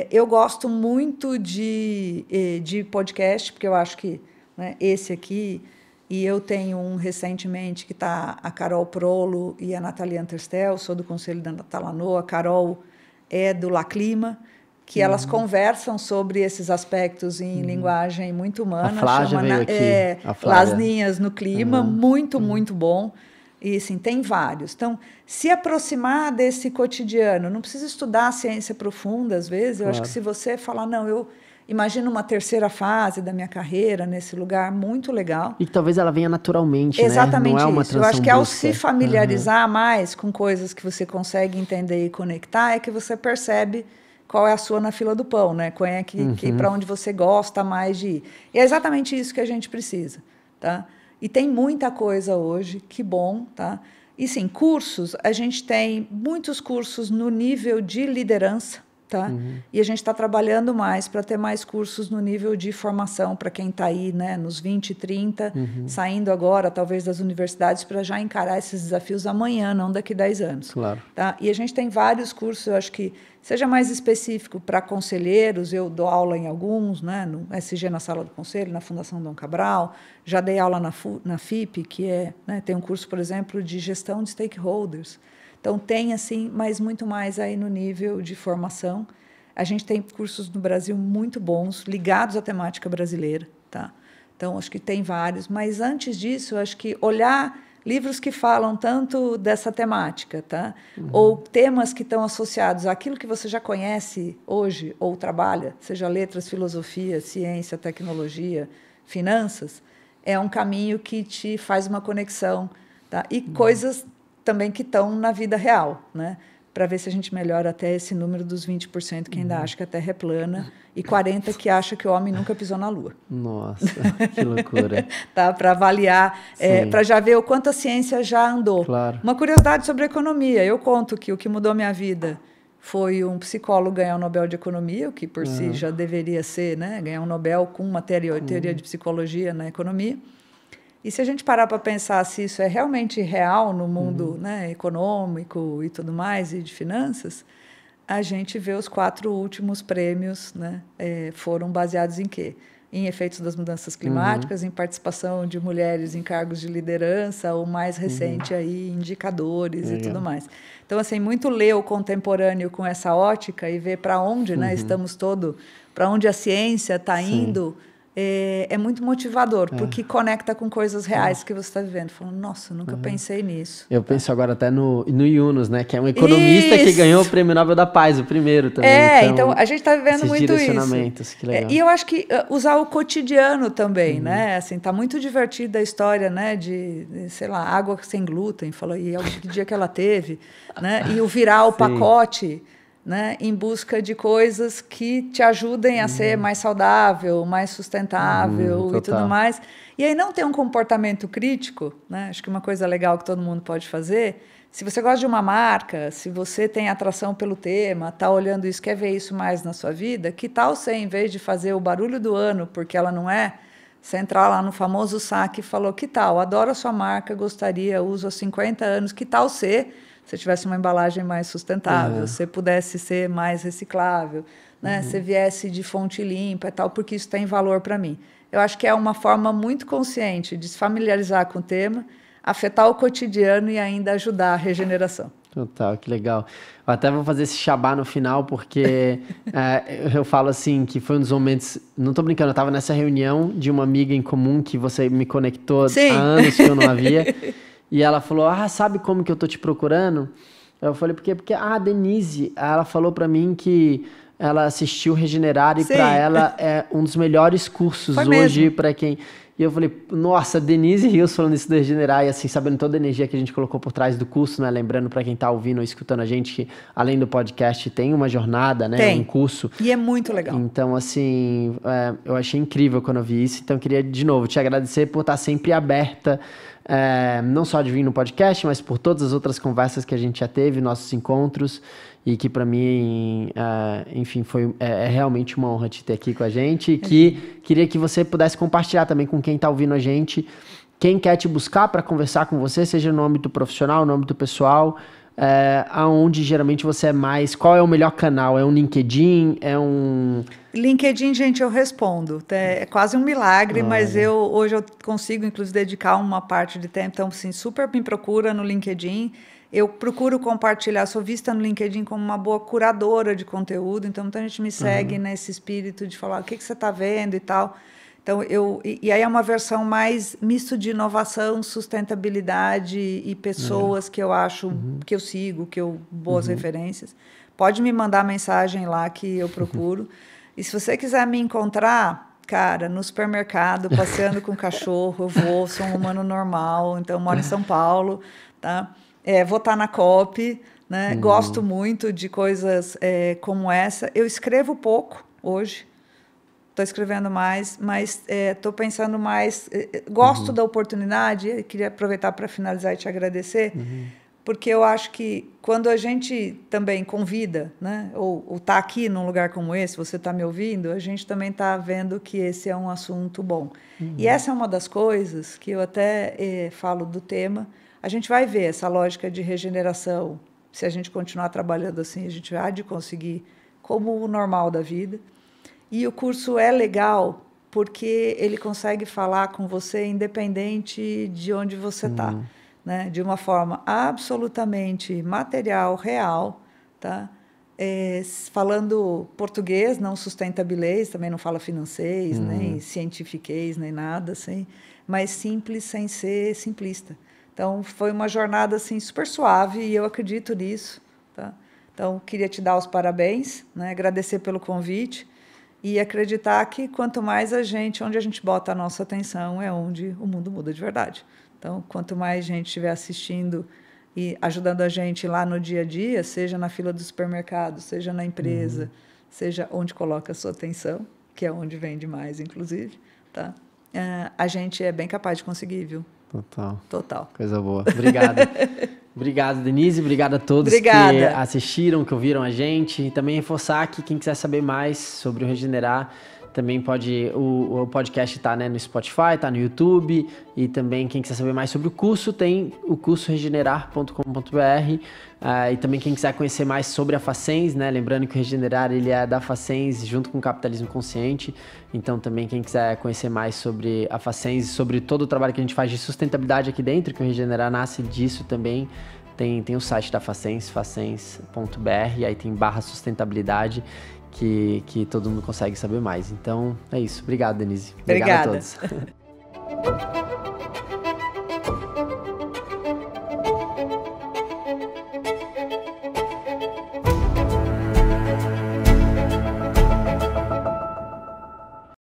Eu gosto muito de podcast, porque eu acho que, né, esse aqui... E eu tenho um recentemente que está a Carol Prolo e a Nathalie Anterstel, sou do Conselho da Talanoa. A Carol é do La Clima, que elas conversam sobre esses aspectos em linguagem muito humana. A Flávia veio aqui. Lasninhas no Clima, muito, muito bom. E, assim, tem vários. Então, se aproximar desse cotidiano, não precisa estudar ciência profunda, às vezes. Eu acho que se você falar, não, eu imagino uma terceira fase da minha carreira nesse lugar, muito legal. E que talvez ela venha naturalmente, exatamente, né? Não é uma isso. Eu acho que ao brusca. se familiarizar mais com coisas que você consegue entender e conectar, é que você percebe qual é a sua na fila do pão, né? Qual é que para onde você gosta mais de ir. E é exatamente isso que a gente precisa, tá? E tem muita coisa hoje, que bom, tá? E sim, cursos, a gente tem muitos cursos no nível de liderança, tá? E a gente está trabalhando mais para ter mais cursos no nível de formação para quem está aí, né, nos 20, 30, saindo agora, talvez, das universidades, para já encarar esses desafios amanhã, não daqui a 10 anos. Claro. Tá? E a gente tem vários cursos, eu acho que seja mais específico para conselheiros, eu dou aula em alguns, né, no SG, na Sala do Conselho, na Fundação Dom Cabral, já dei aula na FIP, que né, tem um curso, por exemplo, de gestão de stakeholders. Então, tem, assim, mas muito mais aí no nível de formação. A gente tem cursos no Brasil muito bons, ligados à temática brasileira, tá? Então, acho que tem vários. Mas, antes disso, eu acho que olhar livros que falam tanto dessa temática, tá? Ou temas que estão associados àquilo que você já conhece hoje ou trabalha, seja letras, filosofia, ciência, tecnologia, finanças, é um caminho que te faz uma conexão, tá? E coisas também que estão na vida real, né? Para ver se a gente melhora até esse número dos 20% que ainda acha que a Terra é plana e 40% que acha que o homem nunca pisou na Lua. Nossa, que loucura. Tá? Para avaliar, para já ver o quanto a ciência já andou. Claro. Uma curiosidade sobre a economia. Eu conto que o que mudou minha vida foi um psicólogo ganhar o Nobel de Economia, o que por si já deveria ser, né? Ganhar um Nobel com uma teoria de psicologia na economia. E se a gente parar para pensar se isso é realmente real no mundo, né, econômico e tudo mais, e de finanças, a gente vê os 4 últimos prêmios, né, foram baseados em quê? em efeitos das mudanças climáticas, em participação de mulheres em cargos de liderança, ou mais recente aí, indicadores e tudo mais. Então, assim, muito ler o contemporâneo com essa ótica e ver para onde, né, estamos para onde a ciência está indo, é muito motivador, porque conecta com coisas reais que você está vivendo. Falando, nossa, eu nunca pensei nisso. Eu penso agora até no Yunus, né? Que é um economista que ganhou o Prêmio Nobel da Paz, o primeiro também. Então a gente está vivendo muito direcionamentos, isso. Que legal. E eu acho que usar o cotidiano também, né? Assim, tá muito divertida a história, né? De, sei lá, água sem glúten, falou, e que dia que ela teve, né? E o virar o pacote, né, em busca de coisas que te ajudem a ser mais saudável, mais sustentável e tudo mais. E aí não ter um comportamento crítico, né? Acho que uma coisa legal que todo mundo pode fazer, se você gosta de uma marca, se você tem atração pelo tema, está olhando isso, quer ver isso mais na sua vida, que tal você, em vez de fazer o barulho do ano, porque ela não é, você entrar lá no famoso saque e falou, que tal, adoro a sua marca, gostaria, uso há 50 anos, que tal se tivesse uma embalagem mais sustentável, se pudesse ser mais reciclável, né? Se viesse de fonte limpa e tal, porque isso tem valor para mim. Eu acho que é uma forma muito consciente de se familiarizar com o tema, afetar o cotidiano e ainda ajudar a regeneração. Total, que legal. Eu até vou fazer esse jabá no final, porque eu falo assim, que foi um dos momentos... Não tô brincando, eu estava nessa reunião de uma amiga em comum que você me conectou há anos que eu não havia. E ela falou, sabe como que eu tô te procurando? Eu falei, porque a Denise, ela falou pra mim que ela assistiu Regenerar e pra ela é um dos melhores cursos hoje pra quem... E eu falei, nossa, Denise Rios falando isso do Regenerar e assim, sabendo toda a energia que a gente colocou por trás do curso, né? Lembrando pra quem tá ouvindo ou escutando a gente que além do podcast tem uma jornada, né? Um curso. E é muito legal. Então, assim, eu achei incrível quando eu vi isso. Então, eu queria, de novo, te agradecer por estar sempre aberta, não só de vir no podcast, mas por todas as outras conversas que a gente já teve, nossos encontros, e que para mim, enfim, é realmente uma honra te ter aqui com a gente, e que queria que você pudesse compartilhar também com quem está ouvindo a gente, quem quer te buscar para conversar com você, seja no âmbito profissional, no âmbito pessoal, aonde geralmente você é mais... Qual é o melhor canal? É um LinkedIn? LinkedIn, gente, eu respondo. É quase um milagre, mas hoje eu consigo, inclusive, dedicar uma parte de tempo. Então, assim, super me procura no LinkedIn. Eu procuro compartilhar, sou vista no LinkedIn como uma boa curadora de conteúdo. Então, muita gente me segue nesse espírito de falar o que você está vendo e tal. Então, e aí é uma versão mais misto de inovação, sustentabilidade e pessoas que eu acho, que eu sigo, boas referências. Pode me mandar mensagem lá que eu procuro. E se você quiser me encontrar, cara, no supermercado, passeando com o cachorro, sou um humano normal, então moro em São Paulo, tá? Vou estar na COP, né? Gosto muito de coisas como essa. Eu escrevo pouco hoje. Estou escrevendo mais, mas estou pensando mais... gosto da oportunidade, queria aproveitar para finalizar e te agradecer, porque eu acho que quando a gente também convida, né, ou está aqui num lugar como esse, você está me ouvindo, a gente também está vendo que esse é um assunto bom. E essa é uma das coisas que eu até falo do tema. A gente vai ver essa lógica de regeneração, se a gente continuar trabalhando assim, a gente vai de conseguir como o normal da vida. E o curso é legal porque ele consegue falar com você independente de onde você está, né? De uma forma absolutamente material, real, tá? Falando português, não sustentabilês, também não fala financês, nem cientifiquez, nem nada assim, mas simples sem ser simplista. Então, foi uma jornada assim, super suave e eu acredito nisso, tá? Então, queria te dar os parabéns, né? Agradecer pelo convite. E acreditar que quanto mais onde a gente bota a nossa atenção é onde o mundo muda de verdade. Então, quanto mais gente estiver assistindo e ajudando a gente lá no dia a dia, seja na fila do supermercado, seja na empresa, seja onde coloca a sua atenção, que é onde vende mais, inclusive, tá? A gente é bem capaz de conseguir, viu? Total. Coisa boa. Obrigado. Obrigado, Denise. Obrigado a todos que assistiram, que ouviram a gente. E também reforçar que quem quiser saber mais sobre o Regenerar, também pode... O podcast tá, né, no Spotify, tá no YouTube, e também quem quiser saber mais sobre o curso, tem o curso regenerar.com.br, e também quem quiser conhecer mais sobre a Facens, né, lembrando que o Regenerar, ele é da Facens junto com o Capitalismo Consciente, então também quem quiser conhecer mais sobre a Facens e sobre todo o trabalho que a gente faz de sustentabilidade aqui dentro, que o Regenerar nasce disso também, tem o site da Facens, facens.br, e aí tem /sustentabilidade, que todo mundo consegue saber mais. Então, é isso. Obrigado, Denise. Obrigada. Obrigado a todos.